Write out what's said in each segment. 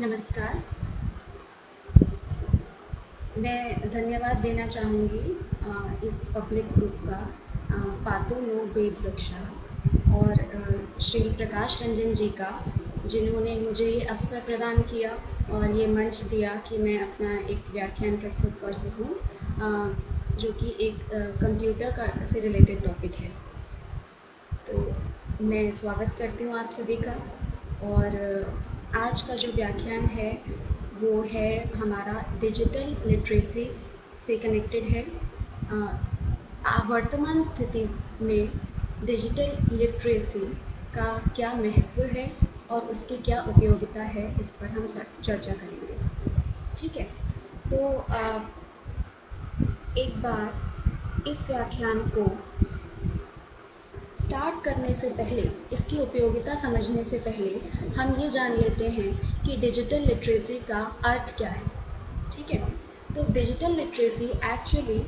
नमस्कार। मैं धन्यवाद देना चाहूँगी इस पब्लिक ग्रुप का पातु नो वेद वृक्षा और श्री प्रकाश रंजन जी का, जिन्होंने मुझे ये अवसर प्रदान किया और ये मंच दिया कि मैं अपना एक व्याख्यान प्रस्तुत कर सकूँ, जो कि एक कंप्यूटर का से रिलेटेड टॉपिक है। तो मैं स्वागत करती हूँ आप सभी का। और आज का जो व्याख्यान है वो है हमारा डिजिटल लिटरेसी से कनेक्टेड है। वर्तमान स्थिति में डिजिटल लिटरेसी का क्या महत्व है और उसकी क्या उपयोगिता है, इस पर हम चर्चा करेंगे। ठीक है, तो एक बार इस व्याख्यान को स्टार्ट करने से पहले, इसकी उपयोगिता समझने से पहले हम ये जान लेते हैं कि डिजिटल लिटरेसी का अर्थ क्या है। ठीक है, तो digital literacy actually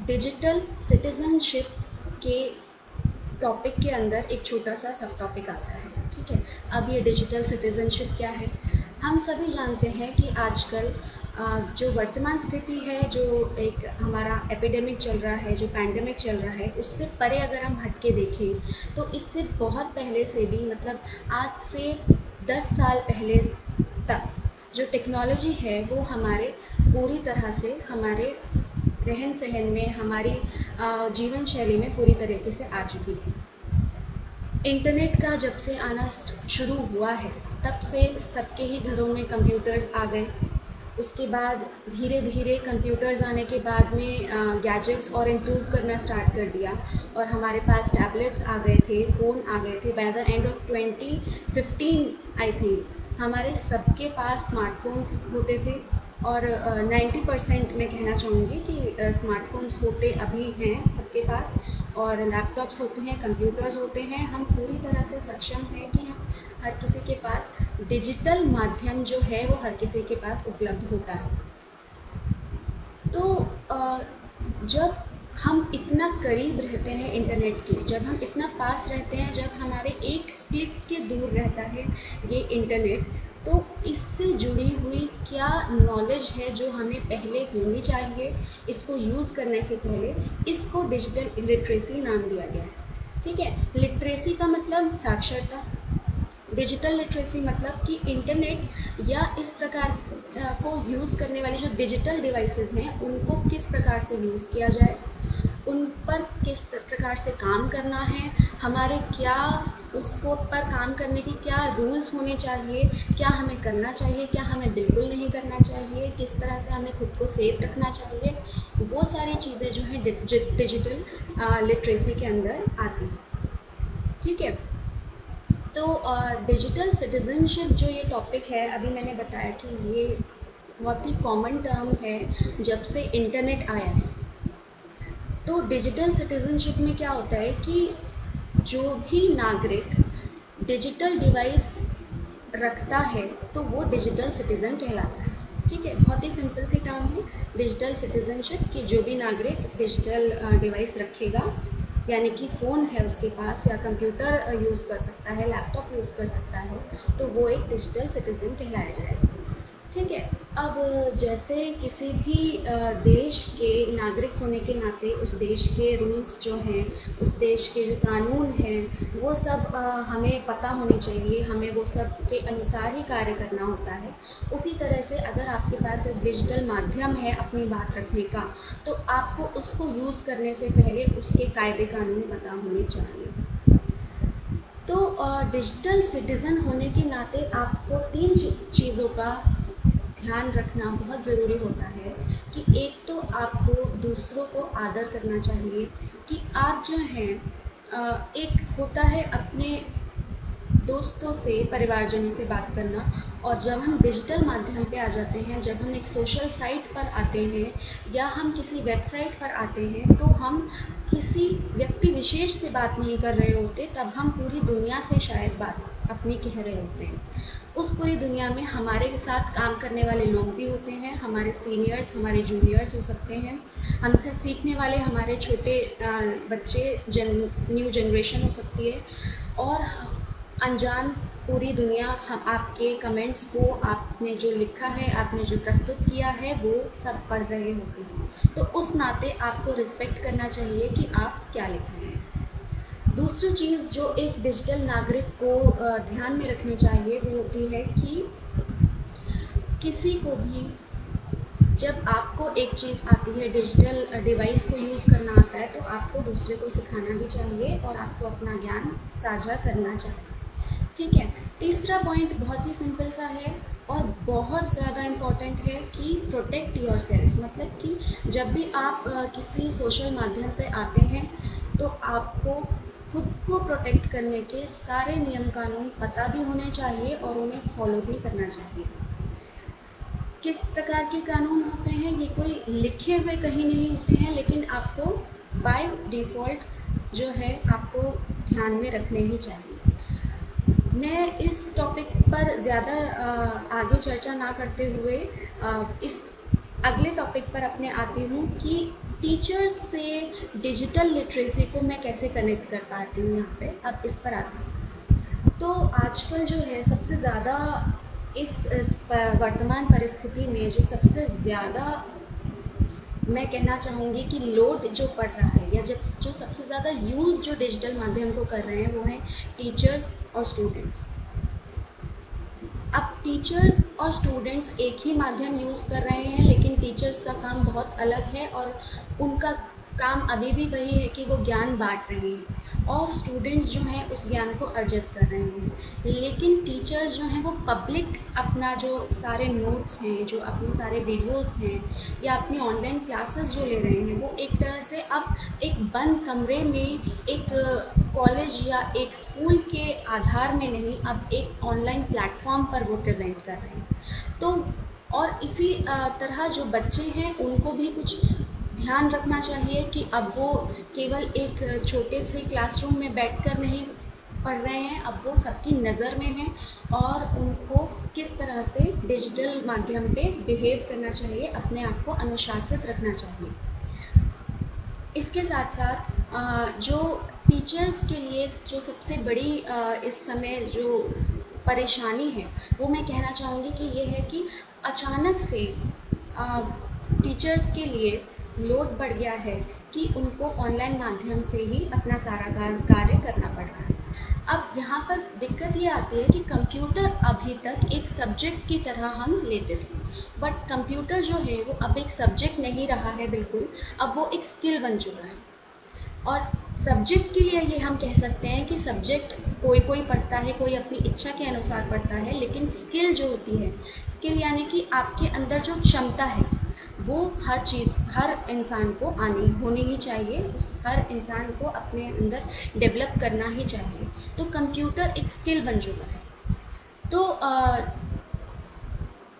digital citizenship के टॉपिक के अंदर एक छोटा सा सब टॉपिक आता है। ठीक है, अब ये डिजिटल सिटीजनशिप क्या है? हम सभी जानते हैं कि आजकल जो वर्तमान स्थिति है, जो एक हमारा एपिडेमिक चल रहा है, जो पैंडेमिक चल रहा है, उससे परे अगर हम हट के देखें तो इससे बहुत पहले से भी, मतलब आज से 10 साल पहले तक जो टेक्नोलॉजी है वो हमारे पूरी तरह से हमारे रहन सहन में, हमारी जीवन शैली में पूरी तरीके से आ चुकी थी। इंटरनेट का जब से आना शुरू हुआ है तब से सबके ही घरों में कंप्यूटर्स आ गए। उसके बाद धीरे धीरे कंप्यूटर्स आने के बाद में गैजेट्स और इम्प्रूव करना स्टार्ट कर दिया और हमारे पास टैबलेट्स आ गए थे, फ़ोन आ गए थे। By the end of 2015 I think हमारे सबके पास स्मार्टफोन्स होते थे और 90% मैं कहना चाहूँगी कि स्मार्टफोन्स होते अभी हैं सबके पास, और लैपटॉप्स होते हैं, कंप्यूटर्स होते हैं। हम पूरी तरह से सक्षम हैं कि हम हर किसी के पास डिजिटल माध्यम जो है वो हर किसी के पास उपलब्ध होता है। तो जब हम इतना करीब रहते हैं इंटरनेट के, जब हम इतना पास रहते हैं, जब हमारे एक क्लिक के दूर रहता है ये इंटरनेट, तो इससे जुड़ी हुई क्या नॉलेज है जो हमें पहले होनी चाहिए इसको यूज़ करने से पहले, इसको डिजिटल लिटरेसी नाम दिया गया है। ठीक है, लिटरेसी का मतलब साक्षरता, डिजिटल लिटरेसी मतलब कि इंटरनेट या इस प्रकार को यूज़ करने वाली जो डिजिटल डिवाइसेस हैं उनको किस प्रकार से यूज़ किया जाए, उन पर किस प्रकार से काम करना है, हमारे क्या उसको पर काम करने के क्या रूल्स होने चाहिए, क्या हमें करना चाहिए, क्या हमें बिल्कुल नहीं करना चाहिए, किस तरह से हमें खुद को सेफ रखना चाहिए, वो सारी चीज़ें जो हैं डिजिटल लिटरेसी के अंदर आती हैं। ठीक है, तो डिजिटल सिटीज़नशिप जो ये टॉपिक है, अभी मैंने बताया कि ये बहुत ही कॉमन टर्म है जब से इंटरनेट आया है। तो डिजिटल सिटीज़नशिप में क्या होता है कि जो भी नागरिक डिजिटल डिवाइस रखता है तो वो डिजिटल सिटीज़न कहलाता है। ठीक है, बहुत ही सिंपल सी टर्म है डिजिटल सिटीज़नशिप, कि जो भी नागरिक डिजिटल डिवाइस रखेगा, यानी कि फ़ोन है उसके पास या कंप्यूटर यूज़ कर सकता है, लैपटॉप यूज़ कर सकता है, तो वो एक डिजिटल सिटीज़न कहलाया जाएगा। ठीक है, अब जैसे किसी भी देश के नागरिक होने के नाते उस देश के रूल्स जो हैं, उस देश के जो कानून हैं, वो सब हमें पता होने चाहिए, हमें वो सब के अनुसार ही कार्य करना होता है। उसी तरह से अगर आपके पास एक डिजिटल माध्यम है अपनी बात रखने का, तो आपको उसको यूज़ करने से पहले उसके कायदे कानून पता होने चाहिए। तो डिजिटल सिटीज़न होने के नाते आपको तीन चीज़ों का ध्यान रखना बहुत ज़रूरी होता है कि एक तो आपको दूसरों को आदर करना चाहिए, कि आप जो हैं एक होता है अपने दोस्तों से, परिवारजनों से बात करना, और जब हम डिजिटल माध्यम पे आ जाते हैं, जब हम एक सोशल साइट पर आते हैं या हम किसी वेबसाइट पर आते हैं, तो हम किसी व्यक्ति विशेष से बात नहीं कर रहे होते, तब हम पूरी दुनिया से शायद बात अपनी कह रहे होते हैं। उस पूरी दुनिया में हमारे साथ काम करने वाले लोग भी होते हैं, हमारे सीनियर्स, हमारे जूनियर्स हो सकते हैं, हमसे सीखने वाले हमारे छोटे बच्चे, न्यू जनरेशन हो सकती है, और अनजान पूरी दुनिया हम आपके कमेंट्स को, आपने जो लिखा है, आपने जो प्रस्तुत किया है, वो सब पढ़ रहे होते हैं। तो उस नाते आपको रिस्पेक्ट करना चाहिए कि आप क्या लिख रहे हैं। दूसरी चीज़ जो एक डिजिटल नागरिक को ध्यान में रखनी चाहिए वो होती है कि किसी को भी, जब आपको एक चीज़ आती है, डिजिटल डिवाइस को यूज़ करना आता है, तो आपको दूसरे को सिखाना भी चाहिए और आपको अपना ज्ञान साझा करना चाहिए। ठीक है। तीसरा पॉइंट बहुत ही सिंपल सा है और बहुत ज़्यादा इम्पॉर्टेंट है कि प्रोटेक्ट योरसेल्फ। मतलब कि जब भी आप किसी सोशल माध्यम पे आते हैं तो आपको खुद को प्रोटेक्ट करने के सारे नियम कानून पता भी होने चाहिए और उन्हें फॉलो भी करना चाहिए। किस प्रकार के कानून होते हैं, ये कोई लिखे हुए कहीं नहीं होते हैं, लेकिन आपको बाय डिफ़ॉल्ट जो है आपको ध्यान में रखने ही चाहिए। मैं इस टॉपिक पर ज़्यादा आगे चर्चा ना करते हुए इस अगले टॉपिक पर अपने आती हूँ कि टीचर्स से डिजिटल लिटरेसी को मैं कैसे कनेक्ट कर पाती हूँ यहाँ पे। अब इस पर आती हूँ। तो आजकल जो है सबसे ज़्यादा इस वर्तमान परिस्थिति में जो सबसे ज़्यादा मैं कहना चाहूँगी कि लोड जो पड़ रहा है या जब जो सबसे ज़्यादा यूज़ जो डिजिटल माध्यम को कर रहे हैं वो हैं टीचर्स और स्टूडेंट्स। अब टीचर्स और स्टूडेंट्स एक ही माध्यम यूज़ कर रहे हैं, लेकिन टीचर्स का काम बहुत अलग है और उनका काम अभी भी वही है कि वो ज्ञान बांट रहे हैं और स्टूडेंट्स जो हैं उस ज्ञान को अर्जित कर रहे हैं। लेकिन टीचर्स जो हैं वो पब्लिक अपना जो सारे नोट्स हैं, जो अपने सारे वीडियोस हैं या अपनी ऑनलाइन क्लासेस जो ले रहे हैं, वो एक तरह से अब एक बंद कमरे में एक कॉलेज या एक स्कूल के आधार में नहीं, अब एक ऑनलाइन प्लेटफॉर्म पर वो प्रेजेंट कर रहे हैं। तो और इसी तरह जो बच्चे हैं उनको भी कुछ ध्यान रखना चाहिए कि अब वो केवल एक छोटे से क्लासरूम में बैठकर नहीं पढ़ रहे हैं, अब वो सबकी नज़र में हैं और उनको किस तरह से डिजिटल माध्यम पे बिहेव करना चाहिए, अपने आप को अनुशासित रखना चाहिए। इसके साथ साथ जो टीचर्स के लिए जो सबसे बड़ी इस समय जो परेशानी है वो मैं कहना चाहूँगी कि ये है कि अचानक से टीचर्स के लिए लोड बढ़ गया है कि उनको ऑनलाइन माध्यम से ही अपना सारा कार्य करना पड़ रहा है। अब यहाँ पर दिक्कत ये आती है कि कंप्यूटर अभी तक एक सब्जेक्ट की तरह हम लेते थे, बट कंप्यूटर जो है वो अब एक सब्जेक्ट नहीं रहा है बिल्कुल, अब वो एक स्किल बन चुका है। और सब्जेक्ट के लिए ये हम कह सकते हैं कि सब्जेक्ट कोई कोई पढ़ता है, कोई अपनी इच्छा के अनुसार पढ़ता है, लेकिन स्किल जो होती है, स्किल यानी कि आपके अंदर जो क्षमता है वो हर चीज़, हर इंसान को आनी होनी ही चाहिए, उस हर इंसान को अपने अंदर डेवलप करना ही चाहिए। तो कंप्यूटर एक स्किल बन चुका है। तो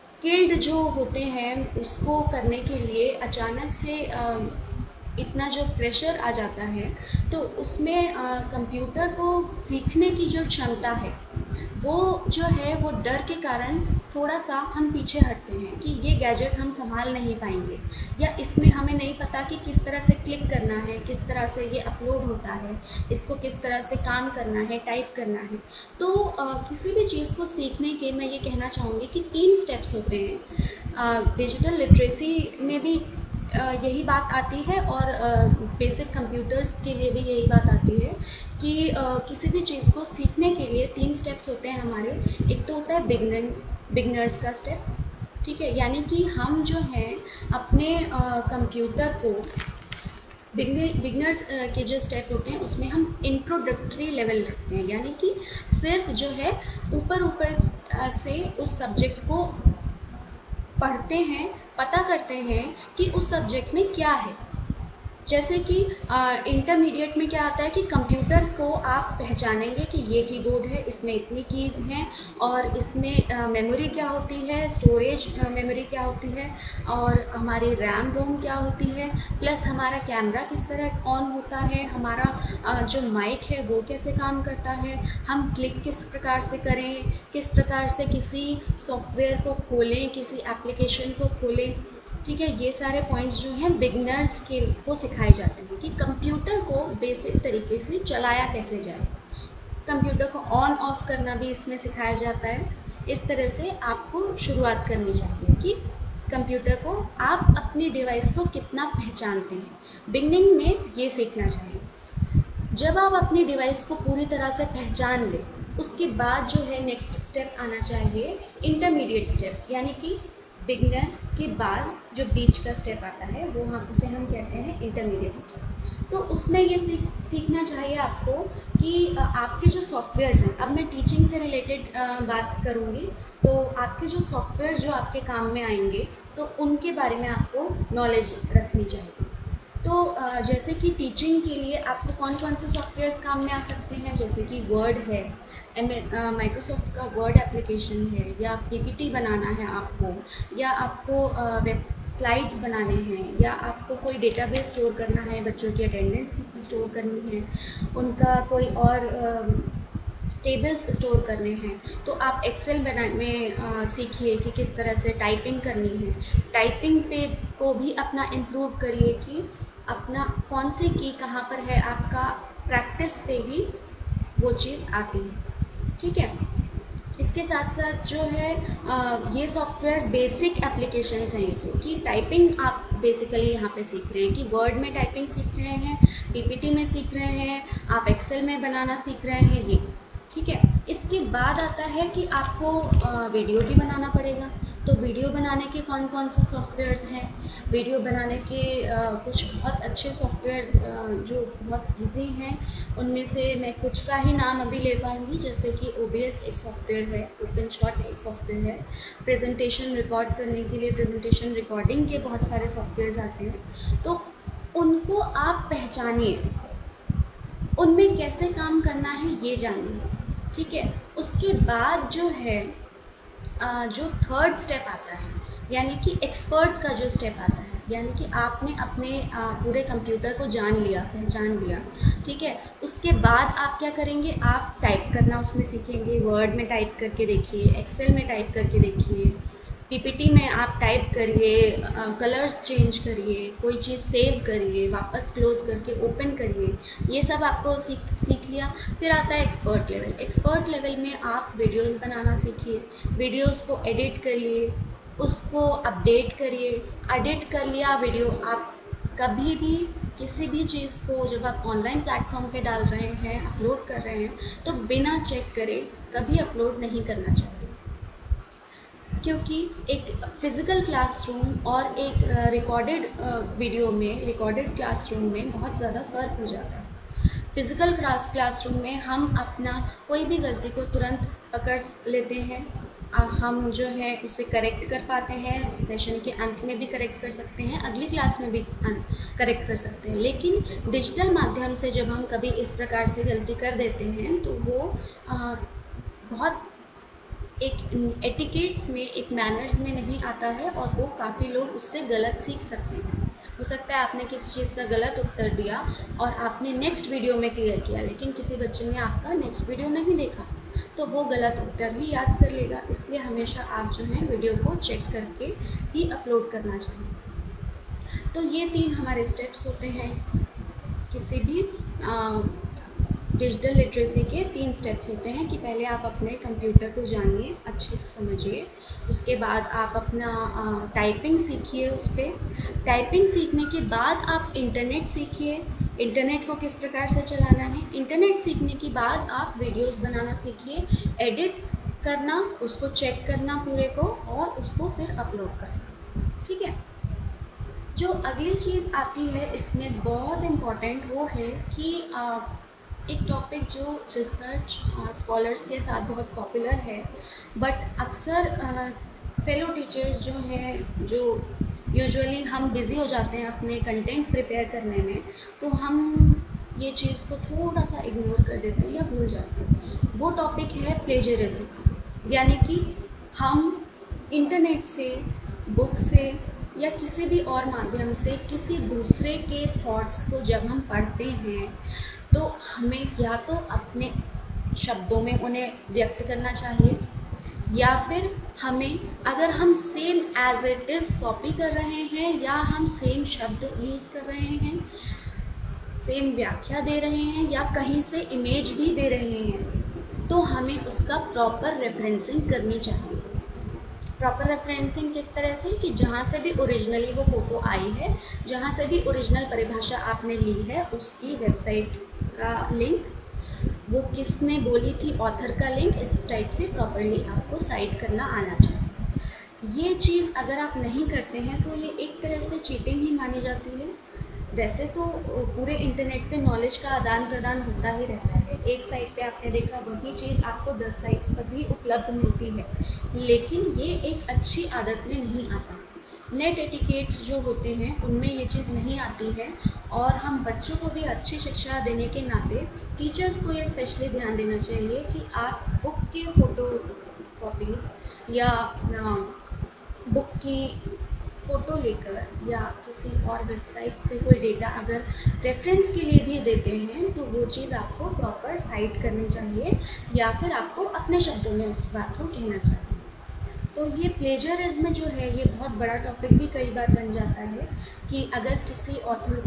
स्किल्ड जो होते हैं उसको करने के लिए अचानक से इतना जो प्रेशर आ जाता है तो उसमें कंप्यूटर को सीखने की जो क्षमता है वो जो है वो डर के कारण थोड़ा सा हम पीछे हटते हैं कि ये गैजेट हम संभाल नहीं पाएंगे या इसमें हमें नहीं पता कि किस तरह से क्लिक करना है, किस तरह से ये अपलोड होता है, इसको किस तरह से काम करना है, टाइप करना है। तो किसी भी चीज़ को सीखने के मैं ये कहना चाहूँगी कि 3 स्टेप्स होते हैं। डिजिटल लिटरेसी में भी यही बात आती है और बेसिक कंप्यूटर्स के लिए भी यही बात आती है कि किसी भी चीज़ को सीखने के लिए 3 स्टेप्स होते हैं हमारे। एक तो होता है बिगनर्स का स्टेप, ठीक है, यानी कि हम जो हैं अपने कंप्यूटर को बिगनर्स के जो स्टेप होते हैं उसमें हम इंट्रोडक्टरी लेवल रखते हैं, यानी कि सिर्फ जो है ऊपर ऊपर से उस सब्जेक्ट को पढ़ते हैं, पता करते हैं कि उस सब्जेक्ट में क्या है। जैसे कि इंटरमीडिएट में क्या आता है कि कंप्यूटर को आप पहचानेंगे कि ये कीबोर्ड है, इसमें इतनी कीज़ हैं और इसमें मेमोरी क्या होती है, स्टोरेज मेमोरी क्या होती है और हमारी रैम रोम क्या होती है, प्लस हमारा कैमरा किस तरह ऑन होता है, हमारा जो माइक है वो कैसे काम करता है, हम क्लिक किस प्रकार से करें, किस प्रकार से किसी सॉफ्टवेयर को खोलें, किसी एप्लीकेशन को खोलें। ठीक है, ये सारे पॉइंट्स जो हैं बिगनर्स के को सिखाए जाते हैं कि कंप्यूटर को बेसिक तरीके से चलाया कैसे जाए। कंप्यूटर को ऑन ऑफ करना भी इसमें सिखाया जाता है। इस तरह से आपको शुरुआत करनी चाहिए कि कंप्यूटर को आप अपने डिवाइस को कितना पहचानते हैं, बिगनिंग में ये सीखना चाहिए। जब आप अपने डिवाइस को पूरी तरह से पहचान लें, उसके बाद जो है नेक्स्ट स्टेप आना चाहिए इंटरमीडिएट स्टेप, यानी कि बिगनर के बाद जो बीच का स्टेप आता है वो हम कहते हैं इंटरमीडिएट स्टेप। तो उसमें ये सीखना चाहिए आपको कि आपके जो सॉफ्टवेयर्स हैं, अब मैं टीचिंग से रिलेटेड बात करूँगी, तो आपके जो सॉफ्टवेयर जो आपके काम में आएंगे तो उनके बारे में आपको नॉलेज रखनी चाहिए। तो जैसे कि टीचिंग के लिए आपको कौन कौन से सॉफ्टवेयर्स काम में आ सकते हैं, जैसे कि वर्ड है, माइक्रोसॉफ्ट का वर्ड एप्लीकेशन है, या पीपीटी बनाना है आपको, या आपको वेब स्लाइड्स बनाने हैं, या आपको कोई डेटाबेस स्टोर करना है, बच्चों की अटेंडेंस स्टोर करनी है, उनका कोई और टेबल्स स्टोर करने हैं, तो आप एक्सेल में सीखिए कि किस तरह से टाइपिंग करनी है। टाइपिंग पे को भी अपना इम्प्रूव करिए कि अपना कौन सी की कहाँ पर है, आपका प्रैक्टिस से ही वो चीज़ आती है। ठीक है, इसके साथ साथ जो है ये सॉफ्टवेयर्स बेसिक एप्लीकेशंस हैं, तो कि टाइपिंग आप बेसिकली यहाँ पे सीख रहे हैं कि वर्ड में टाइपिंग सीख रहे हैं, पीपीटी में सीख रहे हैं, आप एक्सेल में बनाना सीख रहे हैं, ये ठीक है। इसके बाद आता है कि आपको वीडियो भी बनाना पड़ेगा। तो वीडियो बनाने के कौन कौन से सॉफ्टवेयर्स हैं, वीडियो बनाने के कुछ बहुत अच्छे सॉफ्टवेयर्स जो बहुत इजी हैं, उनमें से मैं कुछ का ही नाम अभी ले पाऊँगी, जैसे कि OBS एक सॉफ्टवेयर है, OpenShot एक सॉफ्टवेयर है, प्रेजेंटेशन रिकॉर्ड करने के लिए प्रेजेंटेशन रिकॉर्डिंग के बहुत सारे सॉफ्टवेयर्स आते हैं। तो उनको आप पहचानिए, उनमें कैसे काम करना है ये जानिए। ठीक है, उसके बाद जो है जो थर्ड स्टेप आता है, यानी कि एक्सपर्ट का जो स्टेप आता है, यानी कि आपने अपने पूरे कंप्यूटर को जान लिया, पहचान लिया। ठीक है, उसके बाद आप क्या करेंगे, आप टाइप करना उसमें सीखेंगे, वर्ड में टाइप करके देखिए, एक्सेल में टाइप करके देखिए, पीपीटी में आप टाइप करिए, कलर्स चेंज करिए, कोई चीज़ सेव करिए, वापस क्लोज करके ओपन करिए, ये सब आपको सीख लिया। फिर आता है एक्सपर्ट लेवल। एक्सपर्ट लेवल में आप वीडियोस बनाना सीखिए, वीडियोस को एडिट करिए, उसको अपडेट करिए। एडिट कर लिया वीडियो, आप कभी भी किसी भी चीज़ को जब आप ऑनलाइन प्लेटफॉर्म पे डाल रहे हैं, अपलोड कर रहे हैं, तो बिना चेक करे कभी अपलोड नहीं करना चाहिए, क्योंकि एक फिज़िकल क्लासरूम और एक रिकॉर्डेड वीडियो में, रिकॉर्डेड क्लासरूम में बहुत ज़्यादा फ़र्क हो जाता है। फिज़िकल क्लासरूम में हम अपना कोई भी गलती को तुरंत पकड़ लेते हैं, हम जो है उसे करेक्ट कर पाते हैं, सेशन के अंत में भी करेक्ट कर सकते हैं, अगली क्लास में भी करेक्ट कर सकते हैं। लेकिन डिजिटल माध्यम से जब हम कभी इस प्रकार से गलती कर देते हैं, तो वो बहुत एक एटिकेट्स में, एक मैनर्स में नहीं आता है, और वो काफ़ी लोग उससे गलत सीख सकते हैं। हो सकता है आपने किसी चीज़ का गलत उत्तर दिया और आपने नेक्स्ट वीडियो में क्लियर किया, लेकिन किसी बच्चे ने आपका नेक्स्ट वीडियो नहीं देखा, तो वो गलत उत्तर ही याद कर लेगा। इसलिए हमेशा आप जो है वीडियो को चेक करके ही अपलोड करना चाहिए। तो ये 3 हमारे स्टेप्स होते हैं, किसी भी डिजिटल लिटरेसी के 3 स्टेप्स होते हैं कि पहले आप अपने कंप्यूटर को जानिए, अच्छे से समझिए, उसके बाद आप अपना टाइपिंग सीखिए उस पर, टाइपिंग सीखने के बाद आप इंटरनेट सीखिए, इंटरनेट को किस प्रकार से चलाना है, इंटरनेट सीखने के बाद आप वीडियोस बनाना सीखिए, एडिट करना, उसको चेक करना पूरे को, और उसको फिर अपलोड करना। ठीक है, जो अगली चीज़ आती है इसमें बहुत इम्पॉर्टेंट, वो है कि एक टॉपिक जो रिसर्च स्कॉलर्स के साथ बहुत पॉपुलर है, बट अक्सर फेलो टीचर्स जो हैं, जो यूजुअली हम बिज़ी हो जाते हैं अपने कंटेंट प्रिपेयर करने में, तो हम ये चीज़ को थोड़ा सा इग्नोर कर देते हैं या भूल जाते हैं। वो टॉपिक है प्लेजरिज्म का, यानी कि हम इंटरनेट से, बुक से, या किसी भी और माध्यम से किसी दूसरे के थॉट्स को जब हम पढ़ते हैं, तो हमें या तो अपने शब्दों में उन्हें व्यक्त करना चाहिए, या फिर हमें, अगर हम same as it is copy कर रहे हैं या हम सेम शब्द यूज़ कर रहे हैं, सेम व्याख्या दे रहे हैं या कहीं से इमेज भी दे रहे हैं, तो हमें उसका प्रॉपर रेफरेंसिंग करनी चाहिए। प्रॉपर रेफरेंसिंग किस तरह से कि जहाँ से भी ओरिजिनली वो फ़ोटो आई है, जहाँ से भी ओरिजिनल परिभाषा आपने ली है, उसकी वेबसाइट का लिंक, वो किसने बोली थी, ऑथर का लिंक, इस टाइप से प्रॉपरली आपको साइट करना आना चाहिए। ये चीज़ अगर आप नहीं करते हैं तो ये एक तरह से चीटिंग ही मानी जाती है। वैसे तो पूरे इंटरनेट पे नॉलेज का आदान प्रदान होता ही रहता है। एक साइट पे आपने देखा वही चीज़ आपको 10 साइट्स पर भी उपलब्ध मिलती है, लेकिन ये एक अच्छी आदत में नहीं आता। नेट एटिकेट्स जो होते हैं उनमें ये चीज़ नहीं आती है, और हम बच्चों को भी अच्छी शिक्षा देने के नाते टीचर्स को ये स्पेशली ध्यान देना चाहिए कि आप बुक के फ़ोटो कॉपीज़ या बुक की फ़ोटो लेकर या किसी और वेबसाइट से कोई डेटा अगर रेफरेंस के लिए भी देते हैं तो वो चीज़ आपको प्रॉपर साइट करनी चाहिए, या फिर आपको अपने शब्दों में उस बात को कहना चाहिए। तो ये प्लेजरिज्म जो है ये बहुत बड़ा टॉपिक भी कई बार बन जाता है कि अगर किसी ऑथर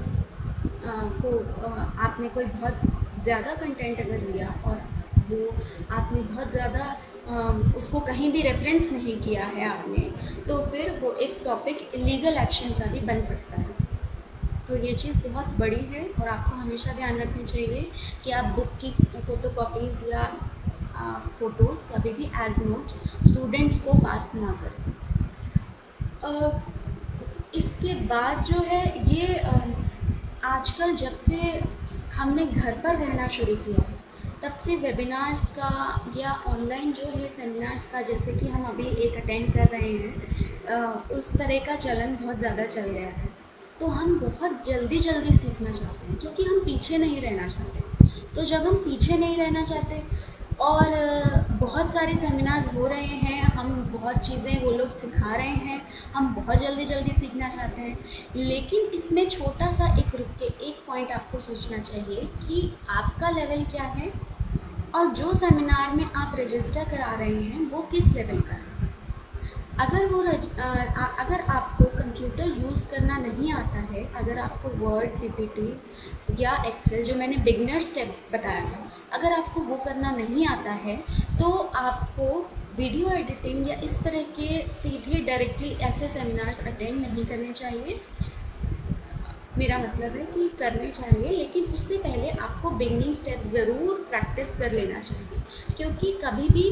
को आपने कोई बहुत ज़्यादा कंटेंट अगर लिया और वो आपने बहुत ज़्यादा उसको कहीं भी रेफरेंस नहीं किया है आपने, तो फिर वो एक टॉपिक इलीगल एक्शन का भी बन सकता है। तो ये चीज़ बहुत बड़ी है और आपको हमेशा ध्यान रखनी चाहिए कि आप बुक की फ़ोटोकॉपीज़ या फ़ोटोज़ कभी भी एज नोट्स स्टूडेंट्स को पास ना करें। इसके बाद जो है ये आजकल जब से हमने घर पर रहना शुरू किया है, तब से वेबिनार्स का या ऑनलाइन जो है सेमिनार्स का, जैसे कि हम अभी एक अटेंड कर रहे हैं, उस तरह का चलन बहुत ज़्यादा चल गया है। तो हम बहुत जल्दी जल्दी सीखना चाहते हैं क्योंकि हम पीछे नहीं रहना चाहते। तो जब हम पीछे नहीं रहना चाहते और बहुत सारे सेमिनार्स हो रहे हैं, हम बहुत चीज़ें वो लोग सिखा रहे हैं, हम बहुत जल्दी जल्दी सीखना चाहते हैं, लेकिन इसमें छोटा सा एक रुक के एक पॉइंट आपको सोचना चाहिए कि आपका लेवल क्या है और जो सेमिनार में आप रजिस्टर करा रहे हैं वो किस लेवल का है। अगर अगर आपको कंप्यूटर यूज़ करना नहीं आता है, अगर आपको वर्ड, पीपीटी या एक्सेल, जो मैंने बिगिनर स्टेप बताया था, अगर आपको वो करना नहीं आता है, तो आपको वीडियो एडिटिंग या इस तरह के सीधे डायरेक्टली ऐसे सेमिनार्स अटेंड नहीं करने चाहिए। मेरा मतलब है कि करने चाहिए, लेकिन उससे पहले आपको बिगिनिंग स्टेप ज़रूर प्रैक्टिस कर लेना चाहिए, क्योंकि कभी भी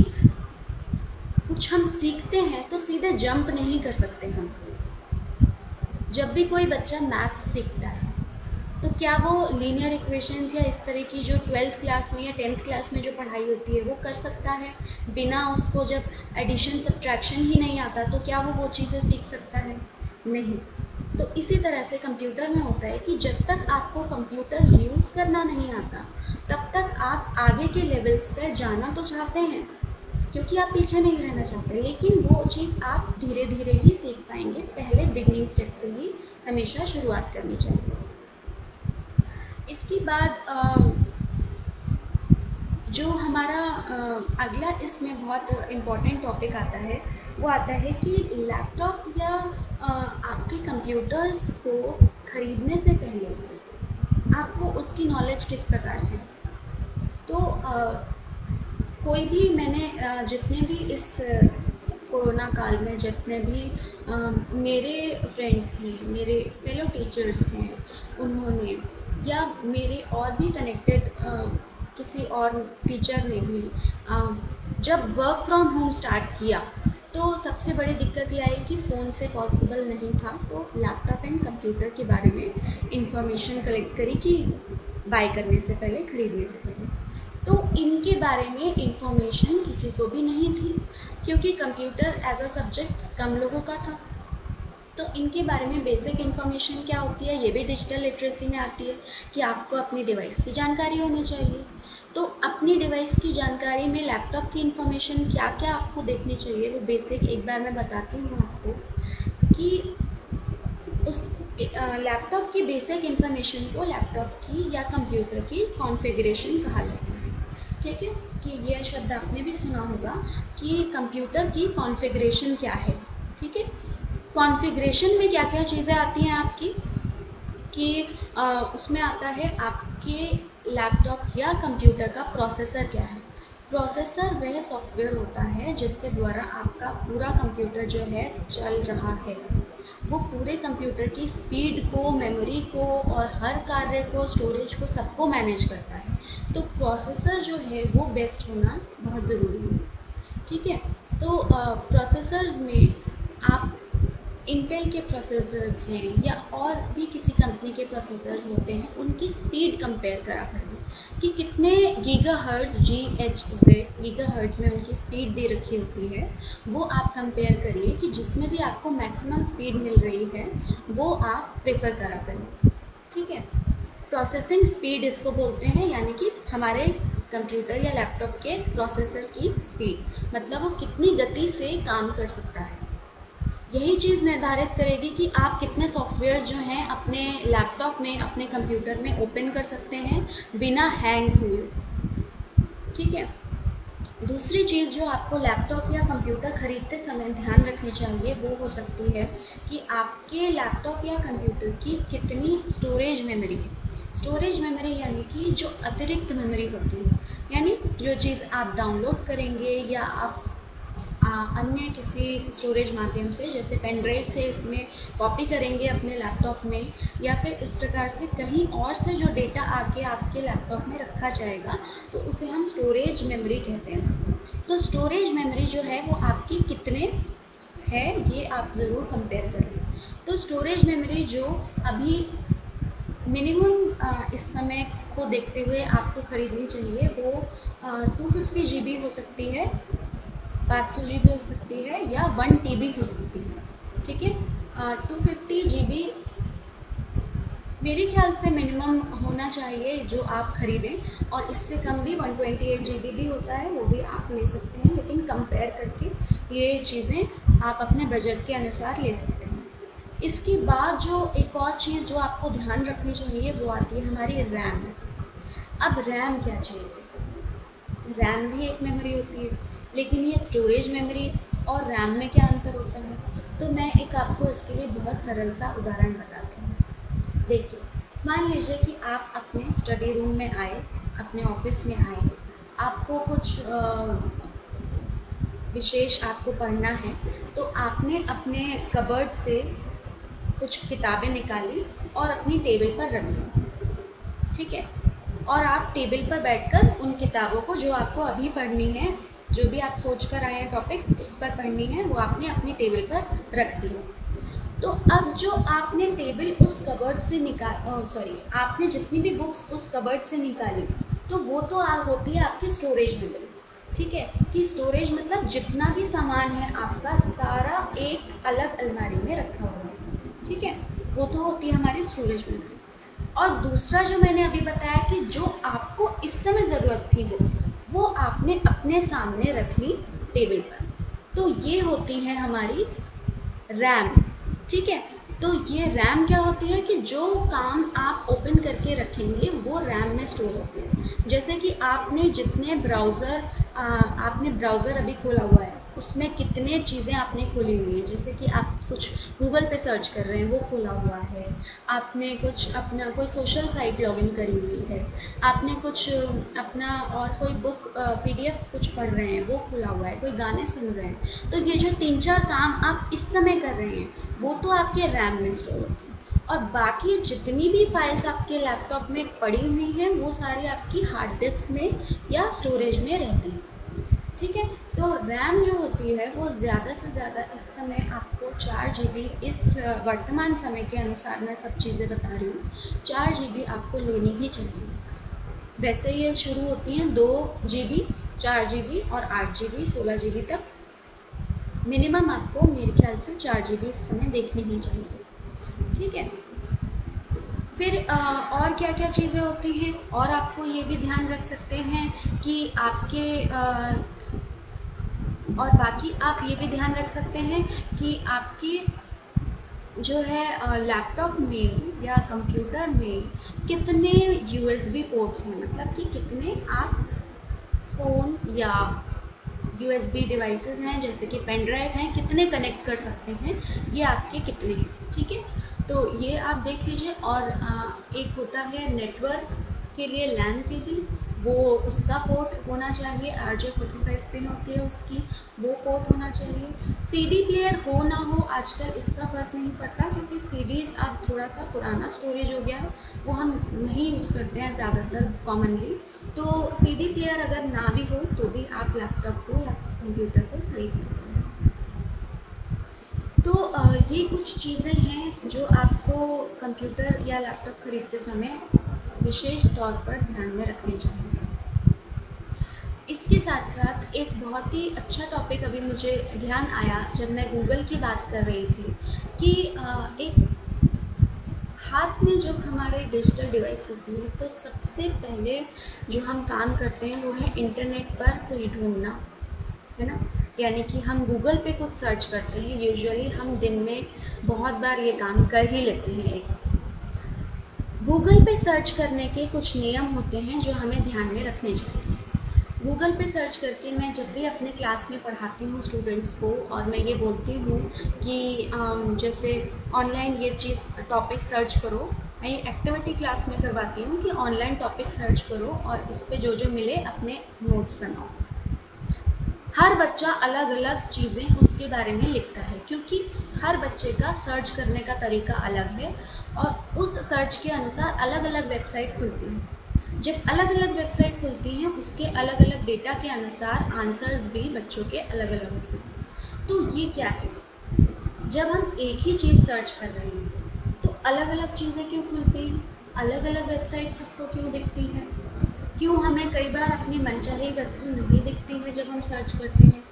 कुछ हम सीखते हैं तो सीधे जंप नहीं कर सकते हम। जब भी कोई बच्चा मैथ्स सीखता है तो क्या वो लीनियर इक्वेशंस या इस तरह की जो 12th क्लास में या 10th क्लास में जो पढ़ाई होती है वो कर सकता है बिना उसको, जब एडिशन सब्ट्रैक्शन ही नहीं आता तो क्या वो चीज़ें सीख सकता है? नहीं। तो इसी तरह से कंप्यूटर में होता है कि जब तक आपको कंप्यूटर यूज़ करना नहीं आता तब तक आप आगे के लेवल्स पर जाना तो चाहते हैं क्योंकि आप पीछे नहीं रहना चाहते, लेकिन वो चीज़ आप धीरे धीरे ही सीख पाएंगे। पहले बिगनिंग स्टेप से ही हमेशा शुरुआत करनी चाहिए। इसके बाद जो हमारा अगला इसमें बहुत इम्पॉर्टेंट टॉपिक आता है, वो आता है कि लैपटॉप या आपके कंप्यूटर्स को ख़रीदने से पहले आपको उसकी नॉलेज किस प्रकार से है। तो कोई भी मैंने जितने भी इस कोरोना काल में जितने भी मेरे फ्रेंड्स हैं, मेरे फेलो टीचर्स हैं, उन्होंने या मेरे और भी कनेक्टेड किसी और टीचर ने भी जब वर्क फ्रॉम होम स्टार्ट किया तो सबसे बड़ी दिक्कत ये आई कि फ़ोन से पॉसिबल नहीं था, तो लैपटॉप एंड कंप्यूटर के बारे में इंफॉर्मेशन कलेक्ट करी कि बाय करने से पहले, ख़रीदने से पहले। तो इनके बारे में इंफॉर्मेशन किसी को भी नहीं थी क्योंकि कंप्यूटर एज अ सब्जेक्ट कम लोगों का था। तो इनके बारे में बेसिक इन्फॉर्मेशन क्या होती है, ये भी डिजिटल लिटरेसी में आती है कि आपको अपनी डिवाइस की जानकारी होनी चाहिए। तो अपनी डिवाइस की जानकारी में लैपटॉप की इन्फॉर्मेशन क्या क्या आपको देखनी चाहिए, वो बेसिक एक बार मैं बताती हूँ आपको कि उस लैपटॉप की बेसिक इन्फॉर्मेशन को लैपटॉप की या कंप्यूटर की कॉन्फ़िगरेशन कहा जाता है। ठीक है, कि यह शब्द आपने भी सुना होगा कि कंप्यूटर की कॉन्फ़िगरेशन क्या है। ठीक है, कॉन्फ़िगरेशन में क्या क्या चीज़ें आती हैं आपकी, कि उसमें आता है आपके लैपटॉप या कंप्यूटर का प्रोसेसर क्या है। प्रोसेसर वह सॉफ्टवेयर होता है जिसके द्वारा आपका पूरा कंप्यूटर जो है चल रहा है। वो पूरे कंप्यूटर की स्पीड को, मेमोरी को और हर कार्य को, स्टोरेज को, सबको मैनेज करता है। तो प्रोसेसर जो है वो बेस्ट होना बहुत ज़रूरी है। ठीक है। तो प्रोसेसर्स में आप इंटेल के प्रोसेसर्स हैं या और भी किसी कंपनी के प्रोसेसर्स होते हैं, उनकी स्पीड कंपेयर करा करिए कि कितने गीगाहर्ट्ज़, GHz गीगाहर्ट्ज़ में उनकी स्पीड दे रखी होती है। वो आप कंपेयर करिए कि जिसमें भी आपको मैक्सिमम स्पीड मिल रही है वो आप प्रेफर करा करिए। ठीक है। प्रोसेसिंग स्पीड इसको बोलते हैं, यानी कि हमारे कंप्यूटर या लैपटॉप के प्रोसेसर की स्पीड, मतलब वो कितनी गति से काम कर सकता है। यही चीज़ निर्धारित करेगी कि आप कितने सॉफ्टवेयर जो हैं अपने लैपटॉप में, अपने कंप्यूटर में ओपन कर सकते हैं बिना हैंग हुए। ठीक है। दूसरी चीज़ जो आपको लैपटॉप या कंप्यूटर ख़रीदते समय ध्यान रखनी चाहिए वो हो सकती है कि आपके लैपटॉप या कंप्यूटर की कितनी स्टोरेज मेमोरी है। स्टोरेज मेमोरी यानी कि जो अतिरिक्त मेमोरी होती है, यानी जो चीज़ आप डाउनलोड करेंगे या आप अन्य किसी स्टोरेज माध्यम से, जैसे पेन ड्राइव से इसमें कॉपी करेंगे अपने लैपटॉप में, या फिर इस प्रकार से कहीं और से जो डेटा आके आपके लैपटॉप में रखा जाएगा, तो उसे हम स्टोरेज मेमोरी कहते हैं। तो स्टोरेज मेमोरी जो है वो आपकी कितने है ये आप ज़रूर कंपेयर करें। तो स्टोरेज मेमोरी जो अभी मिनिमम इस समय को देखते हुए आपको ख़रीदनी चाहिए वो 250 GB हो सकती है, 500 GB हो सकती है, या 1 TB हो सकती है। ठीक है। 250 GB मेरे ख्याल से मिनिमम होना चाहिए जो आप ख़रीदें, और इससे कम भी 128 GB भी होता है, वो भी आप ले सकते हैं, लेकिन कंपेयर करके ये चीज़ें आप अपने बजट के अनुसार ले सकते हैं। इसके बाद जो एक और चीज़ जो आपको ध्यान रखनी चाहिए वो आती है हमारी रैम। अब रैम क्या चीज़ है? रैम भी एक मेमोरी होती है, लेकिन ये स्टोरेज मेमोरी और रैम में क्या अंतर होता है? तो मैं एक आपको इसके लिए बहुत सरल सा उदाहरण बताती हूँ। देखिए, मान लीजिए कि आप अपने स्टडी रूम में आए, अपने ऑफिस में आए, आपको कुछ विशेष आपको पढ़ना है, तो आपने अपने कबर्ड से कुछ किताबें निकाली और अपनी टेबल पर रख दी। ठीक है। और आप टेबल पर बैठकर उन किताबों को जो आपको अभी पढ़नी है, जो भी आप सोच कर आए हैं टॉपिक उस पर पढ़नी है, वो आपने अपनी टेबल पर रख दी है। तो अब जो आपने टेबल उस कबर्ड से आपने जितनी भी बुक्स उस कबर्ड से निकाली, तो वो तो होती है आपकी स्टोरेज मेमोरी। ठीक है। कि स्टोरेज मतलब जितना भी सामान है आपका सारा एक अलग अलमारी में रखा हुआ है। ठीक है। वो तो होती है हमारी स्टोरेज मेमोरी। और दूसरा जो मैंने अभी बताया कि जो आपको इस समय ज़रूरत थी बुक्स, वो आपने अपने सामने रख ली टेबल पर, तो ये होती है हमारी रैम। ठीक है। तो ये रैम क्या होती है कि जो काम आप ओपन करके रखेंगे वो रैम में स्टोर होती है। जैसे कि आपने ब्राउज़र अभी खोला हुआ है, उसमें कितने चीज़ें आपने खोली हुई हैं, जैसे कि आप कुछ गूगल पे सर्च कर रहे हैं वो खोला हुआ है, आपने कुछ अपना कोई सोशल साइट लॉगिन करी हुई है, आपने कुछ अपना और कोई बुक PDF कुछ पढ़ रहे हैं वो खोला हुआ है, कोई गाने सुन रहे हैं। तो ये जो 3-4 काम आप इस समय कर रहे हैं वो तो आपके रैम में स्टोर होती है, और बाकी जितनी भी फाइल्स आपके लैपटॉप में पड़ी हुई हैं वो सारी आपकी हार्ड डिस्क में या स्टोरेज में रहती हैं। ठीक है। तो रैम जो होती है वो ज़्यादा से ज़्यादा इस समय आपको 4 GB, इस वर्तमान समय के अनुसार मैं सब चीज़ें बता रही हूँ, 4 GB आपको लेनी ही चाहिए। वैसे ये शुरू होती हैं 2 GB, 4 GB और 8 GB, 16 GB तक। मिनिमम आपको मेरे ख्याल से 4 GB इस समय देखनी ही चाहिए। ठीक है। फिर और क्या क्या चीज़ें होती हैं, और आपको ये भी ध्यान रख सकते हैं कि आपके और बाकी आप ये भी ध्यान रख सकते हैं कि आपकी जो है लैपटॉप में या कंप्यूटर में कितने USB पोर्ट्स हैं, मतलब कि कितने आप फ़ोन या USB डिवाइसेस हैं, जैसे कि पेन ड्राइव हैं, कितने कनेक्ट कर सकते हैं, ये आपके कितने हैं। ठीक है। तो ये आप देख लीजिए। और एक होता है नेटवर्क के लिए लैन केबल, वो उसका पोर्ट होना चाहिए, RJ45 पिन होती है उसकी, वो पोर्ट होना चाहिए। CD प्लेयर हो ना हो आजकल इसका फ़र्क नहीं पड़ता, क्योंकि CDs अब थोड़ा सा पुराना स्टोरेज हो गया है, वो हम नहीं यूज़ करते हैं ज़्यादातर कॉमनली। तो CD प्लेयर अगर ना भी हो तो भी आप लैपटॉप को या कंप्यूटर को खरीद सकते हैं। तो ये कुछ चीज़ें हैं जो आपको कंप्यूटर या लैपटॉप खरीदते समय विशेष तौर पर ध्यान में रखने चाहिए। इसके साथ साथ एक बहुत ही अच्छा टॉपिक अभी मुझे ध्यान आया जब मैं गूगल की बात कर रही थी, कि एक हाथ में जब हमारे डिजिटल डिवाइस होती है तो सबसे पहले जो हम काम करते हैं वो है इंटरनेट पर कुछ ढूंढना, है ना। यानी कि हम गूगल पे कुछ सर्च करते हैं, यूजुअली हम दिन में बहुत बार ये काम कर ही लेते हैं। एक गूगल पे सर्च करने के कुछ नियम होते हैं जो हमें ध्यान में रखने चाहिए। गूगल पे सर्च करके मैं जब भी अपने क्लास में पढ़ाती हूँ स्टूडेंट्स को, और मैं ये बोलती हूँ कि जैसे ऑनलाइन ये चीज़ टॉपिक सर्च करो, मैं ये एक्टिविटी क्लास में करवाती हूँ कि ऑनलाइन टॉपिक सर्च करो और इस पे जो जो मिले अपने नोट्स बनाओ। हर बच्चा अलग अलग चीज़ें उसके बारे में लिखता है, क्योंकि हर बच्चे का सर्च करने का तरीका अलग है और उस सर्च के अनुसार अलग अलग वेबसाइट खुलती हैं। जब अलग अलग वेबसाइट खुलती हैं उसके अलग अलग डेटा के अनुसार आंसर्स भी बच्चों के अलग अलग होते हैं। तो ये क्या है, जब हम एक ही चीज़ सर्च कर रहे हैं तो अलग अलग चीज़ें क्यों खुलती हैं, अलग अलग वेबसाइट सबको क्यों दिखती है, क्यों हमें कई बार अपनी मनचाही वस्तु नहीं दिखती है जब हम सर्च करते हैं।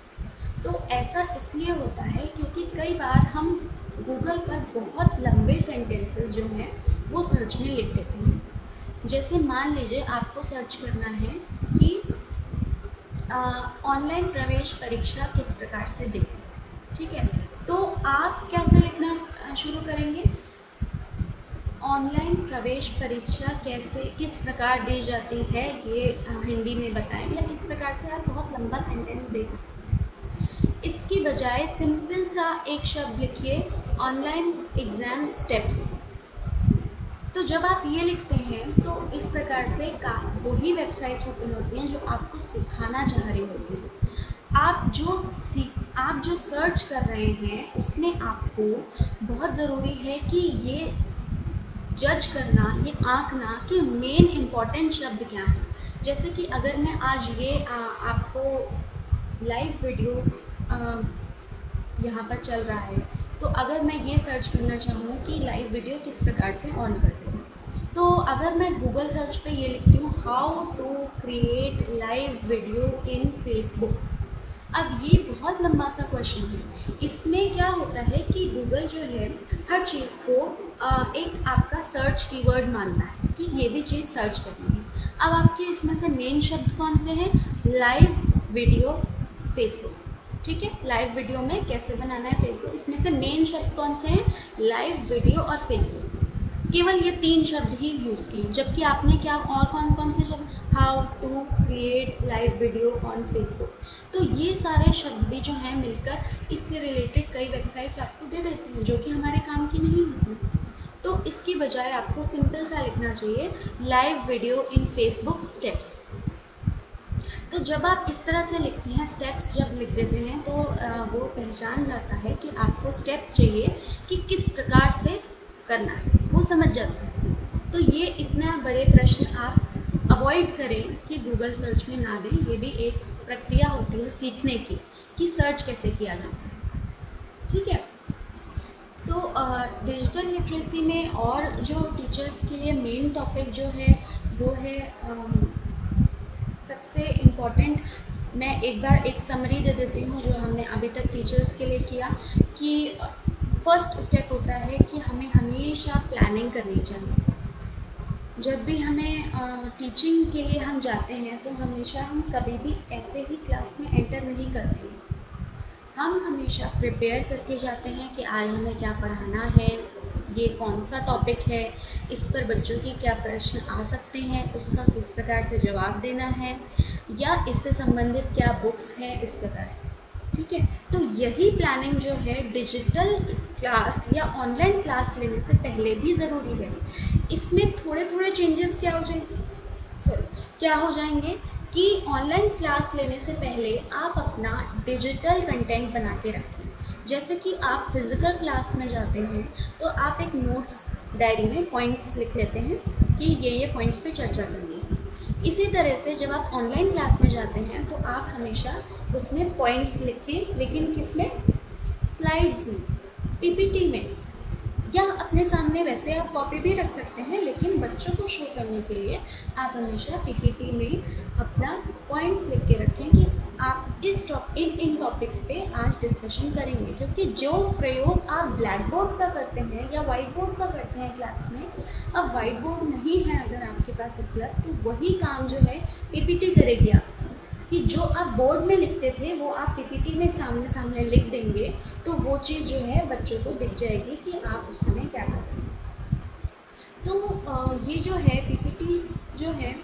तो ऐसा इसलिए होता है क्योंकि कई बार हम गूगल पर बहुत लंबे सेंटेंसेस जो हैं वो सर्च में लिख देते हैं। जैसे मान लीजिए आपको सर्च करना है कि ऑनलाइन प्रवेश परीक्षा किस प्रकार से दें, ठीक है। तो आप कैसे लिखना शुरू करेंगे, ऑनलाइन प्रवेश परीक्षा कैसे किस प्रकार दी जाती है ये हिंदी में बताएं, या इस प्रकार से आप बहुत लंबा सेंटेंस दे सकते हैं। इसकी बजाय सिंपल सा एक शब्द लिखिए, ऑनलाइन एग्ज़ाम स्टेप्स। तो जब आप ये लिखते हैं तो इस प्रकार से वही वेबसाइट्स ओपन होती हैं जो आपको सिखाना चाह रही होती हैं। आप जो सर्च कर रहे हैं उसमें आपको बहुत ज़रूरी है कि ये जज करना, ये आंकना कि मेन इम्पॉर्टेंट शब्द क्या हैं। जैसे कि अगर मैं आज ये आपको लाइव वीडियो यहाँ पर चल रहा है, तो अगर मैं ये सर्च करना चाहूँ कि लाइव वीडियो किस प्रकार से ऑन करते हैं, तो अगर मैं गूगल सर्च पे ये लिखती हूँ how to create live video in Facebook. अब ये बहुत लंबा सा क्वेश्चन है। इसमें क्या होता है कि गूगल जो है हर चीज़ को एक आपका सर्च कीवर्ड मानता है कि ये भी चीज़ सर्च करनी है। अब आपके इसमें से मेन शब्द कौन से हैं, लाइव वीडियो फेसबुक, ठीक है। लाइव वीडियो में कैसे बनाना है फेसबुक, इसमें से मेन शब्द कौन से हैं, लाइव वीडियो और फेसबुक। केवल ये 3 शब्द ही यूज़ किए, जबकि आपने क्या और कौन कौन से शब्द, how to create live video on Facebook. तो ये सारे शब्द भी जो हैं मिलकर इससे रिलेटेड कई वेबसाइट्स आपको दे देते हैं जो कि हमारे काम की नहीं होती। तो इसकी बजाय आपको सिंपल सा लिखना चाहिए, live video in Facebook steps. तो जब आप इस तरह से लिखते हैं, स्टेप्स जब लिख देते हैं तो वो पहचान जाता है कि आपको स्टेप्स चाहिए कि किस प्रकार से करना है, वो समझ जाता है। तो ये इतना बड़े प्रश्न आप अवॉइड करें कि गूगल सर्च में ना दें। ये भी एक प्रक्रिया होती है सीखने की कि सर्च कैसे किया जाता है, ठीक है। तो डिजिटल लिटरेसी में और जो टीचर्स के लिए मेन टॉपिक जो है वो है सबसे इम्पॉर्टेंट। मैं एक बार एक समरी दे देती हूँ जो हमने अभी तक टीचर्स के लिए किया, कि फर्स्ट स्टेप होता है कि हमें हमेशा प्लानिंग करनी चाहिए। जब भी हमें टीचिंग के लिए हम जाते हैं तो हमेशा हम कभी भी ऐसे ही क्लास में एंटर नहीं करते हैं। हम हमेशा प्रिपेयर करके जाते हैं कि आज हमें क्या पढ़ाना है, ये कौन सा टॉपिक है, इस पर बच्चों की क्या प्रश्न आ सकते हैं, उसका किस प्रकार से जवाब देना है, या इससे संबंधित क्या बुक्स हैं, इस प्रकार से। ठीक है। तो यही प्लानिंग जो है डिजिटल क्लास या ऑनलाइन क्लास लेने से पहले भी ज़रूरी है। इसमें थोड़े थोड़े चेंजेस क्या हो जाएंगे कि ऑनलाइन क्लास लेने से पहले आप अपना डिजिटल कंटेंट बना के रखें। जैसे कि आप फिज़िकल क्लास में जाते हैं तो आप एक नोट्स डायरी में पॉइंट्स लिख लेते हैं कि ये पॉइंट्स पे चर्चा करनी है। इसी तरह से जब आप ऑनलाइन क्लास में जाते हैं तो आप हमेशा उसमें पॉइंट्स लिखें, लेकिन किस में? स्लाइड्स में, पीपीटी में, या अपने सामने वैसे आप कॉपी भी रख सकते हैं, लेकिन बच्चों को शो करने के लिए आप हमेशा पीपीटी में अपना पॉइंट्स लिख के रखें कि आप इन टॉपिक्स पे आज डिस्कशन करेंगे। क्योंकि जो प्रयोग आप ब्लैक बोर्ड का करते हैं या वाइट बोर्ड का करते हैं क्लास में, अब वाइट बोर्ड नहीं है अगर आपके पास उपलब्ध, तो वही काम जो है पीपीटी करेगी आप, कि जो आप बोर्ड में लिखते थे वो आप पीपीटी में सामने सामने लिख देंगे, तो वो चीज़ जो है बच्चों को दिख जाएगी कि आप उस समय क्या कर रहे हैं। तो ये जो है पीपीटी जो है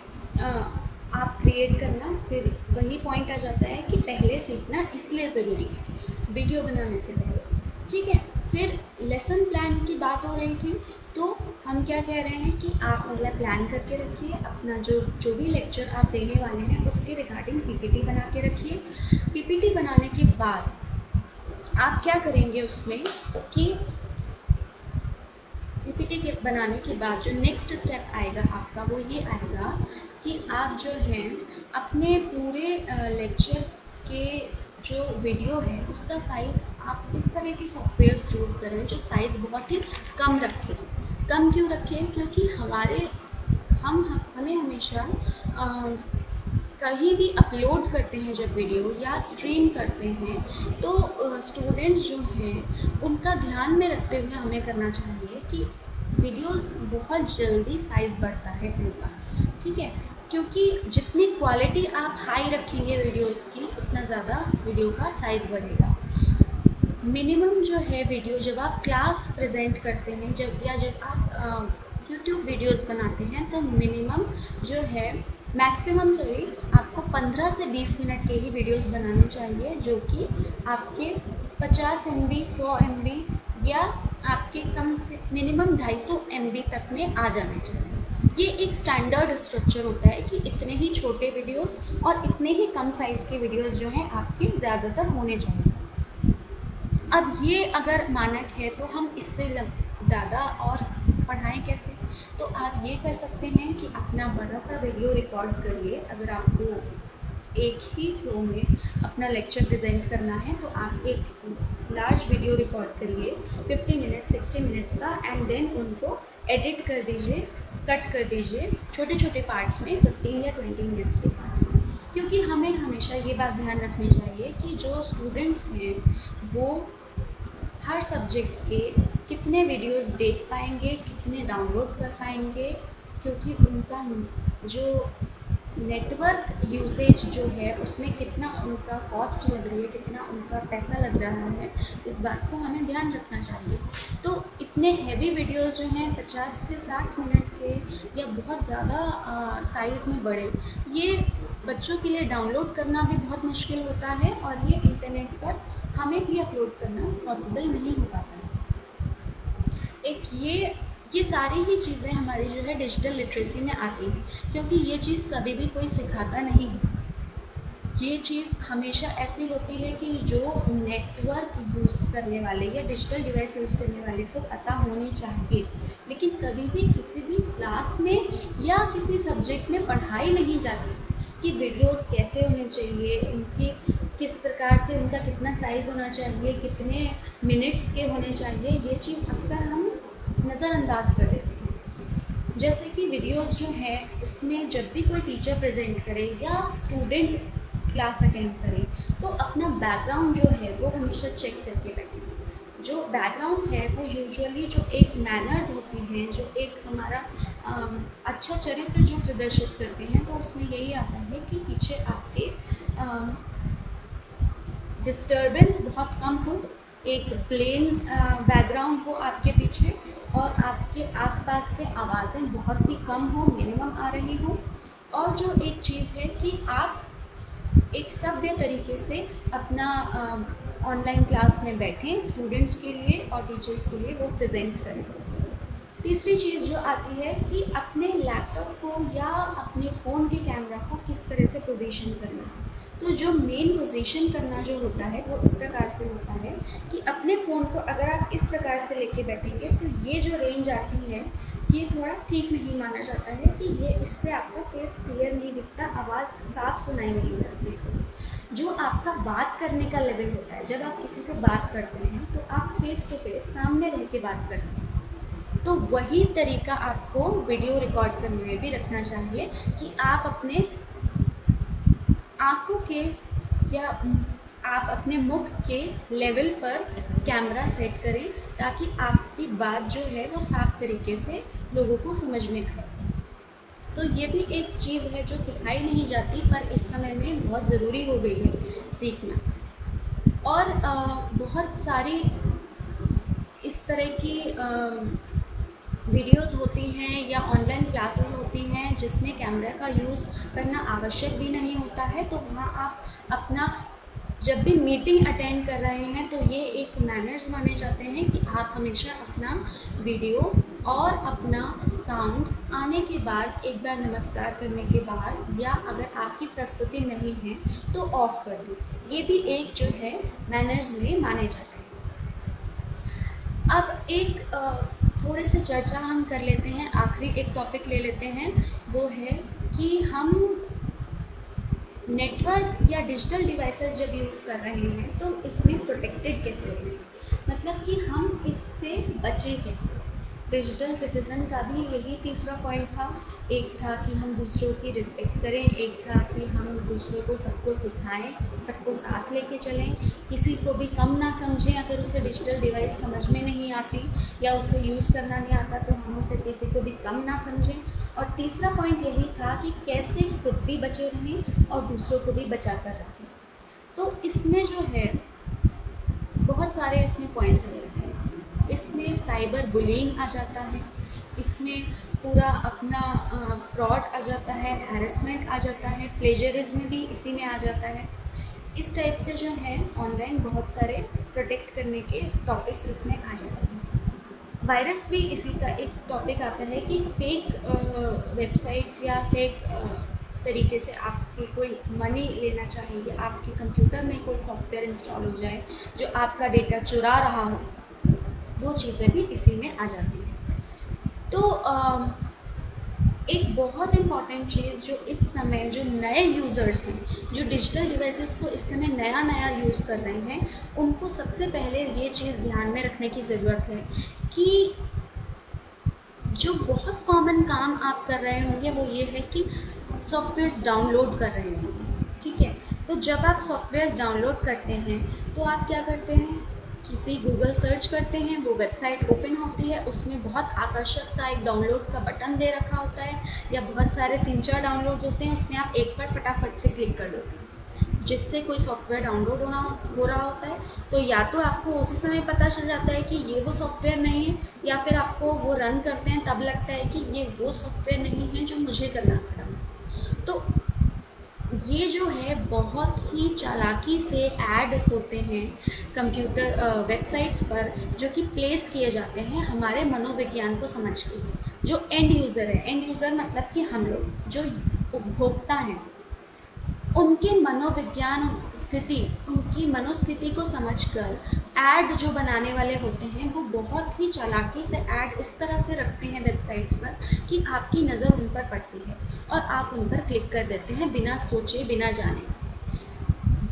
आप क्रिएट करना, फिर वही पॉइंट आ जाता है कि पहले सीखना इसलिए ज़रूरी है वीडियो बनाने से पहले। ठीक है। फिर लेसन प्लान की बात हो रही थी, तो हम क्या कह रहे हैं कि आप पहले प्लान करके रखिए अपना जो जो भी लेक्चर आप देने वाले हैं उसके रिगार्डिंग पीपीटी बना के रखिए। पीपीटी बनाने के बाद आप क्या करेंगे उसमें कि पीपीटी के बनाने के बाद जो नेक्स्ट स्टेप आएगा आपका वो ये आएगा कि आप जो है अपने पूरे लेक्चर के जो वीडियो है उसका साइज़ आप इस तरह के सॉफ्टवेयर चूज़ करें जो साइज़ बहुत ही कम रखें। कम क्यों रखें? क्योंकि हमें हमेशा कहीं भी अपलोड करते हैं जब वीडियो या स्ट्रीम करते हैं, तो स्टूडेंट्स जो हैं उनका ध्यान में रखते हुए हमें करना चाहिए कि वीडियोस बहुत जल्दी साइज़ बढ़ता है उनका। ठीक है। क्योंकि जितनी क्वालिटी आप हाई रखेंगे वीडियोस की, उतना ज़्यादा वीडियो का साइज़ बढ़ेगा। मिनिमम जो है वीडियो जब आप क्लास प्रेजेंट करते हैं, जब आप यूट्यूब वीडियोस बनाते हैं, तो मिनिमम जो है मैक्सिमम सॉरी आपको 15 से 20 मिनट के ही वीडियोस बनाने चाहिए, जो कि आपके 50 MB 100 MB या आपके कम से मिनिमम 250 MB तक में आ जाने चाहिए। ये एक स्टैंडर्ड स्ट्रक्चर होता है कि इतने ही छोटे वीडियोस और इतने ही कम साइज़ के वीडियोस जो हैं आपके ज़्यादातर होने चाहिए। अब ये अगर मानक है तो हम इससे ज़्यादा और पढ़ाएं कैसे? तो आप ये कर सकते हैं कि अपना बड़ा सा वीडियो रिकॉर्ड करिए। अगर आपको एक ही फ्लो में अपना लेक्चर प्रेजेंट करना है तो आप एक लार्ज वीडियो रिकॉर्ड करिए 50 मिनट 60 मिनट्स का, एंड देन उनको एडिट कर दीजिए, कट कर दीजिए छोटे छोटे पार्ट्स में, 15 या 20 मिनट्स के पार्ट्स में। क्योंकि हमें हमेशा ये बात ध्यान रखनी चाहिए कि जो स्टूडेंट्स हैं वो हर सब्जेक्ट के कितने वीडियोस देख पाएंगे, कितने डाउनलोड कर पाएंगे, क्योंकि उनका जो नेटवर्क यूसेज जो है उसमें कितना उनका कॉस्ट लग रही है, कितना उनका पैसा लग रहा है, इस बात को हमें ध्यान रखना चाहिए। तो इतने हैवी वीडियोस जो हैं 50 से 60 मिनट के या बहुत ज़्यादा साइज़ में बड़े, ये बच्चों के लिए डाउनलोड करना भी बहुत मुश्किल होता है, और ये इंटरनेट पर हमें भी अपलोड करना पॉसिबल नहीं हो पाता है। एक ये सारी ही चीज़ें हमारी जो है डिजिटल लिटरेसी में आती हैं, क्योंकि ये चीज़ कभी भी कोई सिखाता नहीं है। ये चीज़ हमेशा ऐसी होती है कि जो नेटवर्क यूज़ करने वाले या डिजिटल डिवाइस यूज़ करने वाले को पता होनी चाहिए, लेकिन कभी भी किसी भी क्लास में या किसी सब्जेक्ट में पढ़ाई नहीं जाती कि वीडियोस कैसे होने चाहिए, उनके किस प्रकार से, उनका कितना साइज़ होना चाहिए, कितने मिनट्स के होने चाहिए, ये चीज़ अक्सर हम नज़रअंदाज कर देते हैं। जैसे कि वीडियोस जो हैं उसमें जब भी कोई टीचर प्रेजेंट करे या स्टूडेंट क्लास अटेंड करे, तो अपना बैकग्राउंड जो है वो हमेशा चेक करके बैठें। जो बैकग्राउंड है वो यूजुअली जो एक मैनर्स होती हैं, जो एक हमारा अच्छा चरित्र जो प्रदर्शित करते हैं, तो उसमें यही आता है कि पीछे आपके डिस्टर्बेंस बहुत कम हो, एक प्लेन बैकग्राउंड हो आपके पीछे, और आपके आसपास से आवाज़ें बहुत ही कम हो, मिनिमम आ रही हो। और जो एक चीज़ है कि आप एक सभ्य तरीके से अपना ऑनलाइन क्लास में बैठें, स्टूडेंट्स के लिए और टीचर्स के लिए वो प्रेजेंट करें। तीसरी चीज़ जो आती है कि अपने लैपटॉप को या अपने फ़ोन के कैमरा को किस तरह से पोजीशन करना है। तो जो मेन पोजीशन करना जो होता है वो इस प्रकार से होता है कि अपने फ़ोन को अगर आप इस प्रकार से लेके बैठेंगे तो ये जो रेंज आती है ये थोड़ा ठीक नहीं माना जाता है कि ये इससे आपका फेस क्लियर नहीं दिखता, आवाज़ साफ सुनाई नहीं देती। जो आपका बात करने का लेवल होता है, जब आप किसी से बात करते हैं तो आप फेस टू फेस सामने रह के बात करते हैं, तो वही तरीका आपको वीडियो रिकॉर्ड करने में भी रखना चाहिए कि आप अपने आँखों के या आप अपने मुख के लेवल पर कैमरा सेट करें ताकि आपकी बात जो है वो साफ तरीके से लोगों को समझ में आए। तो ये भी एक चीज़ है जो सिखाई नहीं जाती पर इस समय में बहुत ज़रूरी हो गई है सीखना। और बहुत सारी इस तरह की वीडियोस होती हैं या ऑनलाइन क्लासेस होती हैं जिसमें कैमरे का यूज़ करना आवश्यक भी नहीं होता है, तो वहाँ आप अपना जब भी मीटिंग अटेंड कर रहे हैं तो ये एक मैनर्स माने जाते हैं कि आप हमेशा अपना वीडियो और अपना साउंड आने के बाद, एक बार नमस्कार करने के बाद या अगर आपकी प्रस्तुति नहीं है तो ऑफ कर दें। ये भी एक जो है मैनर्स में माने जाते हैं। अब एक थोड़े से चर्चा हम कर लेते हैं, आखिरी एक टॉपिक ले लेते हैं, वो है कि हम नेटवर्क या डिजिटल डिवाइसेस जब यूज़ कर रहे हैं तो इसमें प्रोटेक्टेड कैसे रहें, मतलब कि हम इससे बचें कैसे। डिजिटल सिटीज़न का भी यही तीसरा पॉइंट था। एक था कि हम दूसरों की रिस्पेक्ट करें, एक था कि हम दूसरों को सबको सिखाएं, सबको साथ लेके चलें, किसी को भी कम ना समझें अगर उसे डिजिटल डिवाइस समझ में नहीं आती या उसे यूज़ करना नहीं आता तो हम उसे किसी को भी कम ना समझें। और तीसरा पॉइंट यही था कि कैसे खुद भी बचे रहें और दूसरों को भी बचा कर रखें। तो इसमें जो है बहुत सारे इसमें पॉइंट्स आ जाते हैं। इसमें साइबर बुलिंग आ जाता है, इसमें पूरा अपना फ्रॉड आ जाता है, हैरेसमेंट आ जाता है, प्लेजरिज्म भी इसी में आ जाता है। इस टाइप से जो है ऑनलाइन बहुत सारे प्रोटेक्ट करने के टॉपिक्स इसमें आ जाते हैं। वायरस भी इसी का एक टॉपिक आता है कि फेक वेबसाइट्स या फेक तरीके से आपके कोई मनी लेना चाहे या आपके कंप्यूटर में कोई सॉफ्टवेयर इंस्टॉल हो जाए जो आपका डेटा चुरा रहा हो, वो चीज़ें भी इसी में आ जाती हैं। तो एक बहुत इम्पॉर्टेंट चीज़ जो इस समय जो नए यूज़र्स हैं, जो डिजिटल डिवाइसेस को इस समय नया नया यूज़ कर रहे हैं, उनको सबसे पहले ये चीज़ ध्यान में रखने की ज़रूरत है कि जो बहुत कॉमन काम आप कर रहे होंगे वो ये है कि सॉफ्टवेयर्स डाउनलोड कर रहे होंगे, ठीक है। तो जब आप सॉफ्टवेयर्स डाउनलोड करते हैं तो आप क्या करते हैं, किसी गूगल सर्च करते हैं, वो वेबसाइट ओपन होती है, उसमें बहुत आकर्षक सा एक डाउनलोड का बटन दे रखा होता है या बहुत सारे 3-4 डाउनलोड्स होते हैं, उसमें आप एक पर फटाफट से क्लिक कर देते हैं जिससे कोई सॉफ्टवेयर डाउनलोड हो रहा होता है। तो या तो आपको उसी समय पता चल जाता है कि ये वो सॉफ्टवेयर नहीं है, या फिर आपको वो रन करते हैं तब लगता है कि ये वो सॉफ्टवेयर नहीं है जो मुझे करना था डाउनलोड। तो ये जो है बहुत ही चालाकी से ऐड होते हैं कंप्यूटर वेबसाइट्स पर, जो कि प्लेस किए जाते हैं हमारे मनोविज्ञान को समझ के। जो एंड यूज़र है, एंड यूज़र मतलब कि हम लोग जो उपभोक्ता हैं, उनके मनोविज्ञान स्थिति, उनकी मनोस्थिति को समझकर ऐड जो बनाने वाले होते हैं वो बहुत ही चालाकी से ऐड इस तरह से रखते हैं वेबसाइट्स पर कि आपकी नज़र उन पर पड़ती है और आप उन पर क्लिक कर देते हैं बिना सोचे बिना जाने।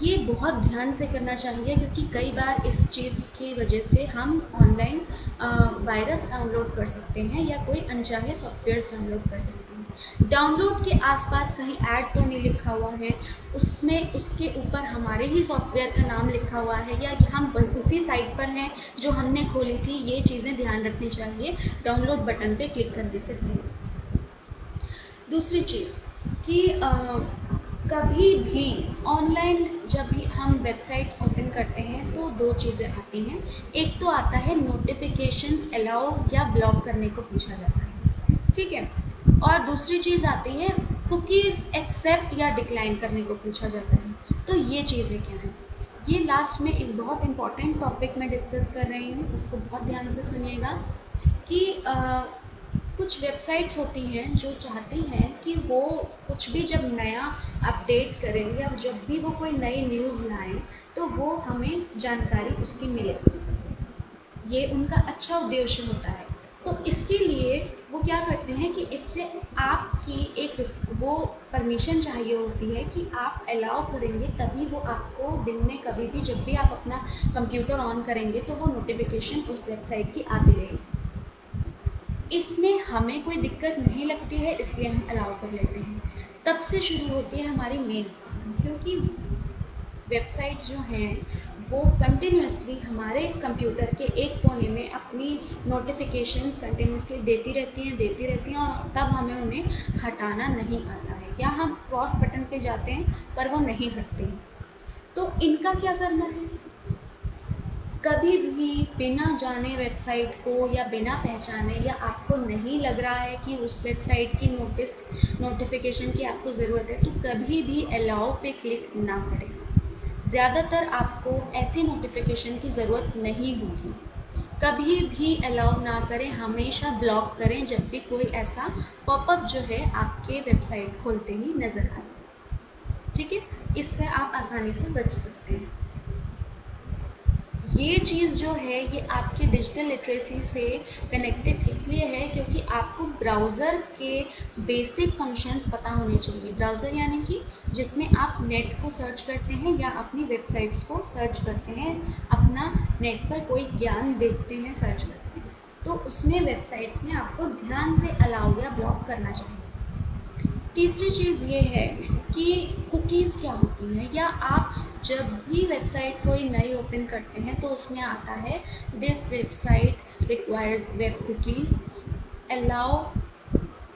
ये बहुत ध्यान से करना चाहिए क्योंकि कई बार इस चीज़ की वजह से हम ऑनलाइन वायरस डाउनलोड कर सकते हैं या कोई अनचाहे सॉफ्टवेयर्स डाउनलोड कर सकते हैं। डाउनलोड के आसपास कहीं ऐड तो नहीं लिखा हुआ है, उसमें उसके ऊपर हमारे ही सॉफ्टवेयर का नाम लिखा हुआ है या हम उसी साइट पर हैं जो हमने खोली थी, ये चीज़ें ध्यान रखनी चाहिए डाउनलोड बटन पे क्लिक करने से पहले। दूसरी चीज़ कि कभी भी ऑनलाइन जब भी हम वेबसाइट्स ओपन करते हैं तो दो चीज़ें आती हैं। एक तो आता है नोटिफिकेशंस अलाउ या ब्लॉक करने को पूछा जाता है, ठीक है। और दूसरी चीज़ आती है कुकीज़ एक्सेप्ट या डिक्लाइन करने को पूछा जाता है। तो ये चीज़ें क्या हैं, ये लास्ट में एक बहुत इंपॉर्टेंट टॉपिक मैं डिस्कस कर रही हूँ, इसको बहुत ध्यान से सुनिएगा कि कुछ वेबसाइट्स होती हैं जो चाहती हैं कि वो कुछ भी जब नया अपडेट करें या जब भी वो कोई नई न्यूज़ लाएं तो वो हमें जानकारी उसकी मिले, ये उनका अच्छा उद्देश्य होता है। तो इसके लिए वो क्या करते हैं कि इससे आपकी एक वो परमिशन चाहिए होती है कि आप अलाउ करेंगे तभी वो आपको दिन में कभी भी जब भी आप अपना कंप्यूटर ऑन करेंगे तो वो नोटिफिकेशन उस वेबसाइट की आती रहेगी। इसमें हमें कोई दिक्कत नहीं लगती है, इसलिए हम अलाउ कर लेते हैं। तब से शुरू होती है हमारी मेन प्रॉब्लम, क्योंकि वेबसाइट्स जो हैं वो कंटिन्यूसली हमारे कंप्यूटर के एक कोने में अपनी नोटिफिकेशंस कंटिन्यूसली देती रहती हैं और तब हमें उन्हें हटाना नहीं आता है, या हम क्रॉस बटन पे जाते हैं पर वो नहीं हटते हैं। तो इनका क्या करना है, कभी भी बिना जाने वेबसाइट को या बिना पहचाने या आपको नहीं लग रहा है कि उस वेबसाइट की नोटिफिकेशन की आपको ज़रूरत है तो कभी भी अलाउ पे क्लिक ना करें। ज़्यादातर आपको ऐसी नोटिफिकेशन की ज़रूरत नहीं होगी। कभी भी अलाउ ना करें, हमेशा ब्लॉक करें जब भी कोई ऐसा पॉपअप जो है आपके वेबसाइट खोलते ही नज़र आए। ठीक है, इससे आप आसानी से बच सकते हैं। ये चीज़ जो है ये आपकी डिजिटल लिटरेसी से कनेक्टेड इसलिए है क्योंकि आपको ब्राउज़र के बेसिक फंक्शंस पता होने चाहिए। ब्राउज़र यानी कि जिसमें आप नेट को सर्च करते हैं या अपनी वेबसाइट्स को सर्च करते हैं, अपना नेट पर कोई ज्ञान देखते हैं, सर्च करते हैं, तो उसमें वेबसाइट्स में आपको ध्यान से अलाउ या ब्लॉक करना चाहिए। तीसरी चीज़ ये है कि कुकीज़ क्या होती हैं, या आप जब भी वेबसाइट कोई नई ओपन करते हैं तो उसमें आता है this website requires web cookies, allow,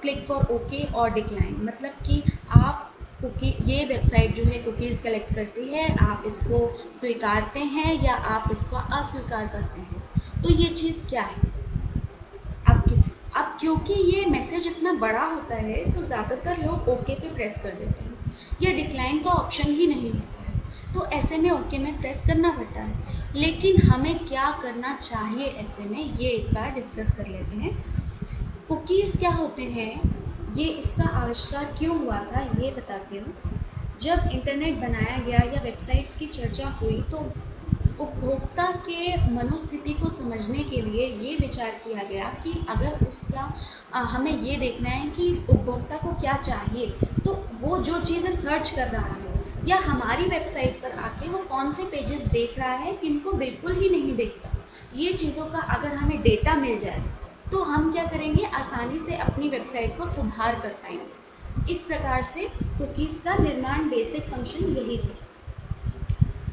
click for okay और डिक्लाइन। मतलब कि आप ये वेबसाइट जो है कुकीज़ कलेक्ट करती है, आप इसको स्वीकारते हैं या आप इसको अस्वीकार करते हैं। तो ये चीज़ क्या है, अब क्योंकि ये मैसेज इतना बड़ा होता है तो ज़्यादातर लोग ओके पे प्रेस कर देते हैं, या डिक्लाइन का ऑप्शन ही नहीं होता है, तो ऐसे में ओके में प्रेस करना पड़ता है। लेकिन हमें क्या करना चाहिए ऐसे में, ये एक बार डिस्कस कर लेते हैं। कुकीज़ क्या होते हैं, ये इसका आविष्कार क्यों हुआ था ये बताती हूँ। जब इंटरनेट बनाया गया या वेबसाइट्स की चर्चा हुई तो उपभोक्ता के मनोस्थिति को समझने के लिए ये विचार किया गया कि अगर उसका हमें ये देखना है कि उपभोक्ता को क्या चाहिए, तो वो जो चीज़ें सर्च कर रहा है या हमारी वेबसाइट पर आके वो कौन से पेजेस देख रहा है किनको बिल्कुल ही नहीं देखता, ये चीज़ों का अगर हमें डेटा मिल जाए तो हम क्या करेंगे, आसानी से अपनी वेबसाइट को सुधार कर पाएंगे। इस प्रकार से कुकीज़ का निर्माण बेसिक फंक्शन यही था।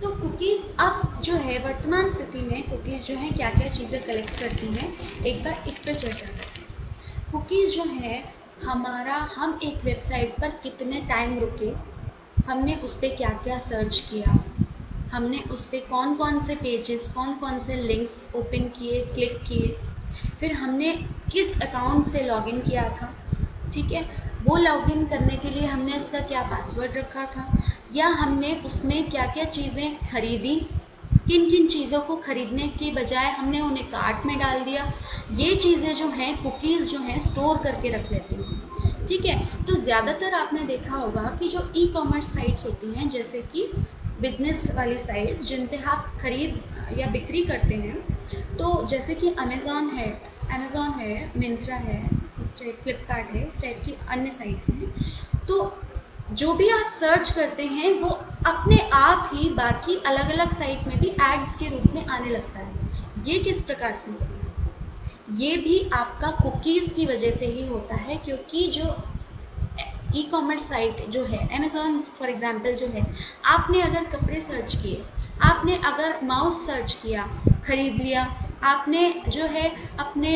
तो कुकीज़ अब जो है वर्तमान स्थिति में कुकीज़ जो है क्या क्या चीज़ें कलेक्ट करती हैं, एक बार इस पर चर्चा करते हैं। कुकीज़ जो है हम एक वेबसाइट पर कितने टाइम रुके, हमने उस पर क्या क्या सर्च किया, हमने उस पर कौन कौन से पेजेस, कौन कौन से लिंक्स ओपन किए, क्लिक किए, फिर हमने किस अकाउंट से लॉगिन किया था, ठीक है, वो लॉगिन करने के लिए हमने उसका क्या पासवर्ड रखा था, या हमने उसमें क्या क्या चीज़ें खरीदी, किन किन चीज़ों को खरीदने के बजाय हमने उन्हें कार्ट में डाल दिया। ये चीज़ें जो हैं कुकीज़ जो हैं स्टोर करके रख लेती हैं। ठीक है, तो ज़्यादातर आपने देखा होगा कि जो ई कॉमर्स साइट्स होती हैं, जैसे कि बिजनेस वाली साइट्स जिन पे आप खरीद या बिक्री करते हैं, तो जैसे कि अमेज़ॉन है, मिंत्रा है, इस टाइप फ्लिपकार्ट है, इस टाइप की अन्य साइट्स हैं। तो जो भी आप सर्च करते हैं वो अपने आप ही बाकी अलग अलग साइट में भी एड्स के रूप में आने लगता है। ये किस प्रकार से होता है, ये भी आपका कुकीज़ की वजह से ही होता है, क्योंकि जो ई कॉमर्स साइट जो है अमेज़ॉन फॉर एग्जांपल जो है, आपने अगर कपड़े सर्च किए, आपने अगर माउस सर्च किया, खरीद लिया, आपने जो है अपने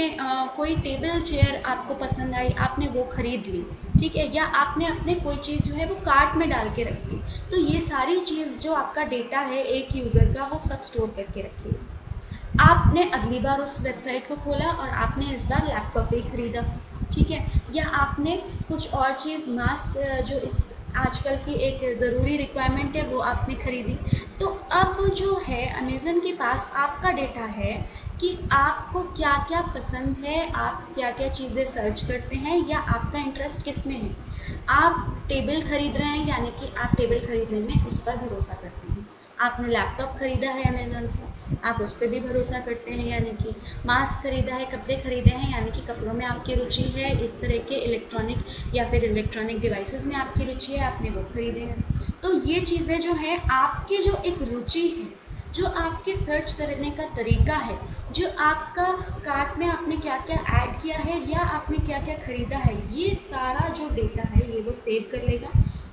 कोई टेबल चेयर आपको पसंद आई, आपने वो खरीद ली, ठीक है, या आपने अपने कोई चीज़ जो है वो कार्ट में डाल के रख दी, तो ये सारी चीज़ जो आपका डेटा है एक यूज़र का वो सब स्टोर करके रखिए। आपने अगली बार उस वेबसाइट को खोला और आपने इस बार लैपटॉप ही खरीदा, ठीक है, या आपने कुछ और चीज़ मास्क जो इस आजकल की एक ज़रूरी रिक्वायरमेंट है वो आपने खरीदी। तो अब जो है अमेज़न के पास आपका डेटा है कि आपको क्या-क्या पसंद है, आप क्या-क्या चीज़ें सर्च करते हैं या आपका इंटरेस्ट किस में है। आप टेबल खरीद रहे हैं यानी कि आप टेबल खरीदने में उस पर भरोसा करते हैं। आपने लैपटॉप खरीदा है अमेज़न से, आप उस पे भी भरोसा करते हैं यानी कि मास्क खरीदा है, कपड़े खरीदे हैं यानी कि कपड़ों में आपकी रुचि है, इस तरह के इलेक्ट्रॉनिक या फिर इलेक्ट्रॉनिक डिवाइसेस में आपकी रुचि है, आपने वो खरीदे हैं। तो ये चीज़ें जो हैं आपकी जो एक रुचि है, जो आपके सर्च करने का तरीका है, जो आपका कार्ट में आपने क्या-क्या ऐड किया है या आपने क्या-क्या खरीदा है, ये सारा जो डेटा है ये वो सेव कर लेगा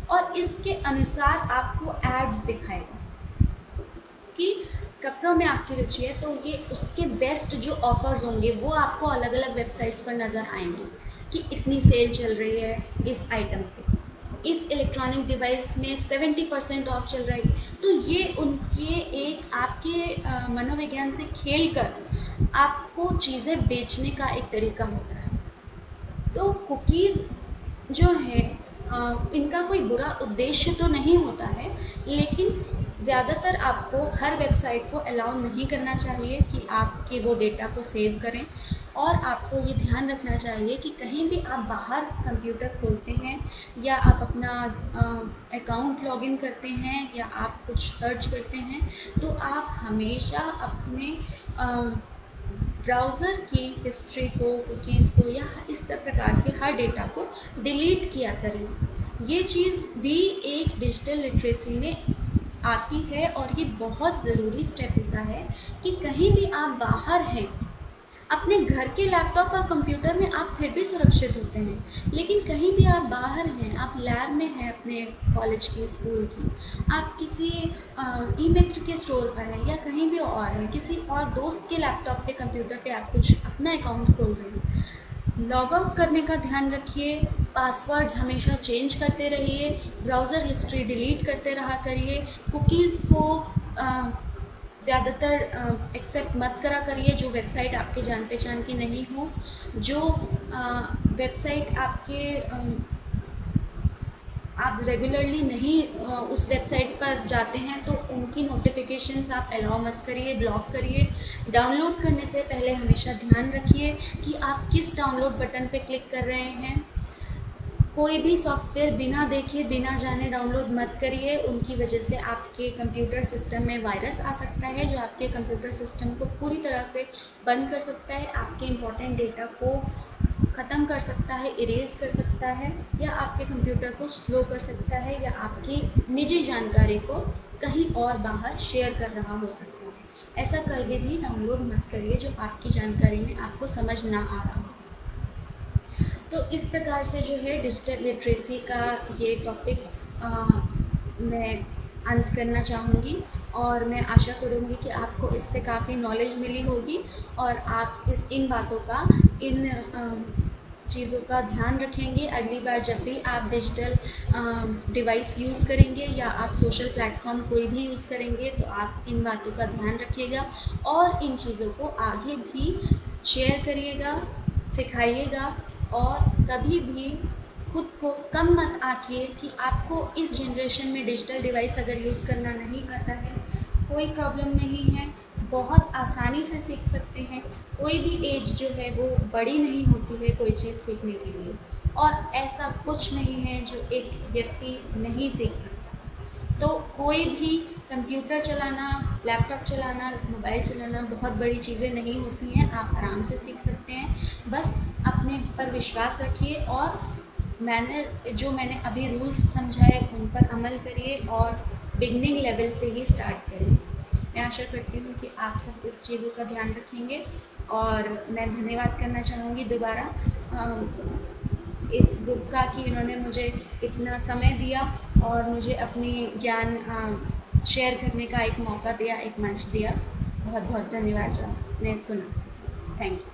और इसके अनुसार आपको एड्स दिखाएगा। कि कपड़ों में आपकी रुचि है तो ये उसके बेस्ट जो ऑफ़र्स होंगे वो आपको अलग-अलग वेबसाइट्स पर नज़र आएँगे कि इतनी सेल चल रही है इस आइटम पे। इस इलेक्ट्रॉनिक डिवाइस में 70% ऑफ चल रही है। तो ये उनके एक आपके मनोविज्ञान से खेल कर आपको चीज़ें बेचने का एक तरीका होता है। तो कुकीज़ जो है इनका कोई बुरा उद्देश्य तो नहीं होता है, लेकिन ज़्यादातर आपको हर वेबसाइट को अलाउ नहीं करना चाहिए कि आपके वो डेटा को सेव करें और आपको ये ध्यान रखना चाहिए कि कहीं भी आप बाहर कंप्यूटर खोलते हैं या आप अपना अकाउंट लॉगिन करते हैं या आप कुछ सर्च करते हैं, तो आप हमेशा अपने ब्राउज़र की हिस्ट्री को, कुकीज़ को या इस प्रकार के हर डेटा को डिलीट किया करें। ये चीज़ भी एक डिजिटल लिटरेसी में आती है और ये बहुत ज़रूरी स्टेप होता है कि कहीं भी आप बाहर हैं, अपने घर के लैपटॉप और कंप्यूटर में आप फिर भी सुरक्षित होते हैं, लेकिन कहीं भी आप बाहर हैं, आप लैब में हैं अपने कॉलेज की, स्कूल की, आप किसी ई-मित्र के स्टोर पर हैं या कहीं भी और हैं, किसी और दोस्त के लैपटॉप पे, कंप्यूटर पे आप कुछ अपना अकाउंट खोल रहे हैं। लॉग आउट करने का ध्यान रखिए, पासवर्ड्स हमेशा चेंज करते रहिए, ब्राउज़र हिस्ट्री डिलीट करते रहा करिए, कुकीज़ को अ, ज़्यादातर एक्सेप्ट मत करा करिए जो वेबसाइट आपके जान पहचान की नहीं हो। जो वेबसाइट आपके आप रेगुलरली नहीं उस वेबसाइट पर जाते हैं तो उनकी नोटिफिकेशंस आप अलाउ मत करिए, ब्लॉक करिए। डाउनलोड करने से पहले हमेशा ध्यान रखिए कि आप किस डाउनलोड बटन पे क्लिक कर रहे हैं। कोई भी सॉफ्टवेयर बिना देखे, बिना जाने डाउनलोड मत करिए, उनकी वजह से आपके कंप्यूटर सिस्टम में वायरस आ सकता है, जो आपके कंप्यूटर सिस्टम को पूरी तरह से बंद कर सकता है, आपके इम्पोर्टेंट डेटा को ख़त्म कर सकता है, इरेज़ कर सकता है या आपके कंप्यूटर को स्लो कर सकता है या आपकी निजी जानकारी को कहीं और बाहर शेयर कर रहा हो सकता है। ऐसा कभी भी डाउनलोड मत करिए जो आपकी जानकारी में आपको समझ ना आ रहा हो। तो इस प्रकार से जो है डिजिटल लिटरेसी का ये टॉपिक मैं अंत करना चाहूँगी और मैं आशा करूँगी कि आपको इससे काफ़ी नॉलेज मिली होगी और आप इन बातों का, इन चीज़ों का ध्यान रखेंगे अगली बार जब भी आप डिजिटल डिवाइस यूज़ करेंगे या आप सोशल प्लेटफॉर्म कोई भी यूज़ करेंगे तो आप इन बातों का ध्यान रखिएगा और इन चीज़ों को आगे भी शेयर करिएगा, सिखाइएगा और कभी भी खुद को कम मत आँकिए कि आपको इस जनरेशन में डिजिटल डिवाइस अगर यूज़ करना नहीं आता है, कोई प्रॉब्लम नहीं है, बहुत आसानी से सीख सकते हैं। कोई भी एज जो है वो बड़ी नहीं होती है कोई चीज़ सीखने के लिए और ऐसा कुछ नहीं है जो एक व्यक्ति नहीं सीख सकता। तो कोई भी कंप्यूटर चलाना, लैपटॉप चलाना, मोबाइल चलाना बहुत बड़ी चीज़ें नहीं होती हैं, आप आराम से सीख सकते हैं। बस अपने पर विश्वास रखिए और मैंने अभी रूल्स समझाए उन पर अमल करिए और बिगिनिंग लेवल से ही स्टार्ट करिए। मैं आशा करती हूँ कि आप सब इस चीज़ों का ध्यान रखेंगे और मैं धन्यवाद करना चाहूँगी दोबारा इस बुक का कि इन्होंने मुझे इतना समय दिया और मुझे अपनी ज्ञान शेयर करने का एक मौका दिया, एक मंच दिया। बहुत बहुत धन्यवाद जो आपने सुना। Thank you.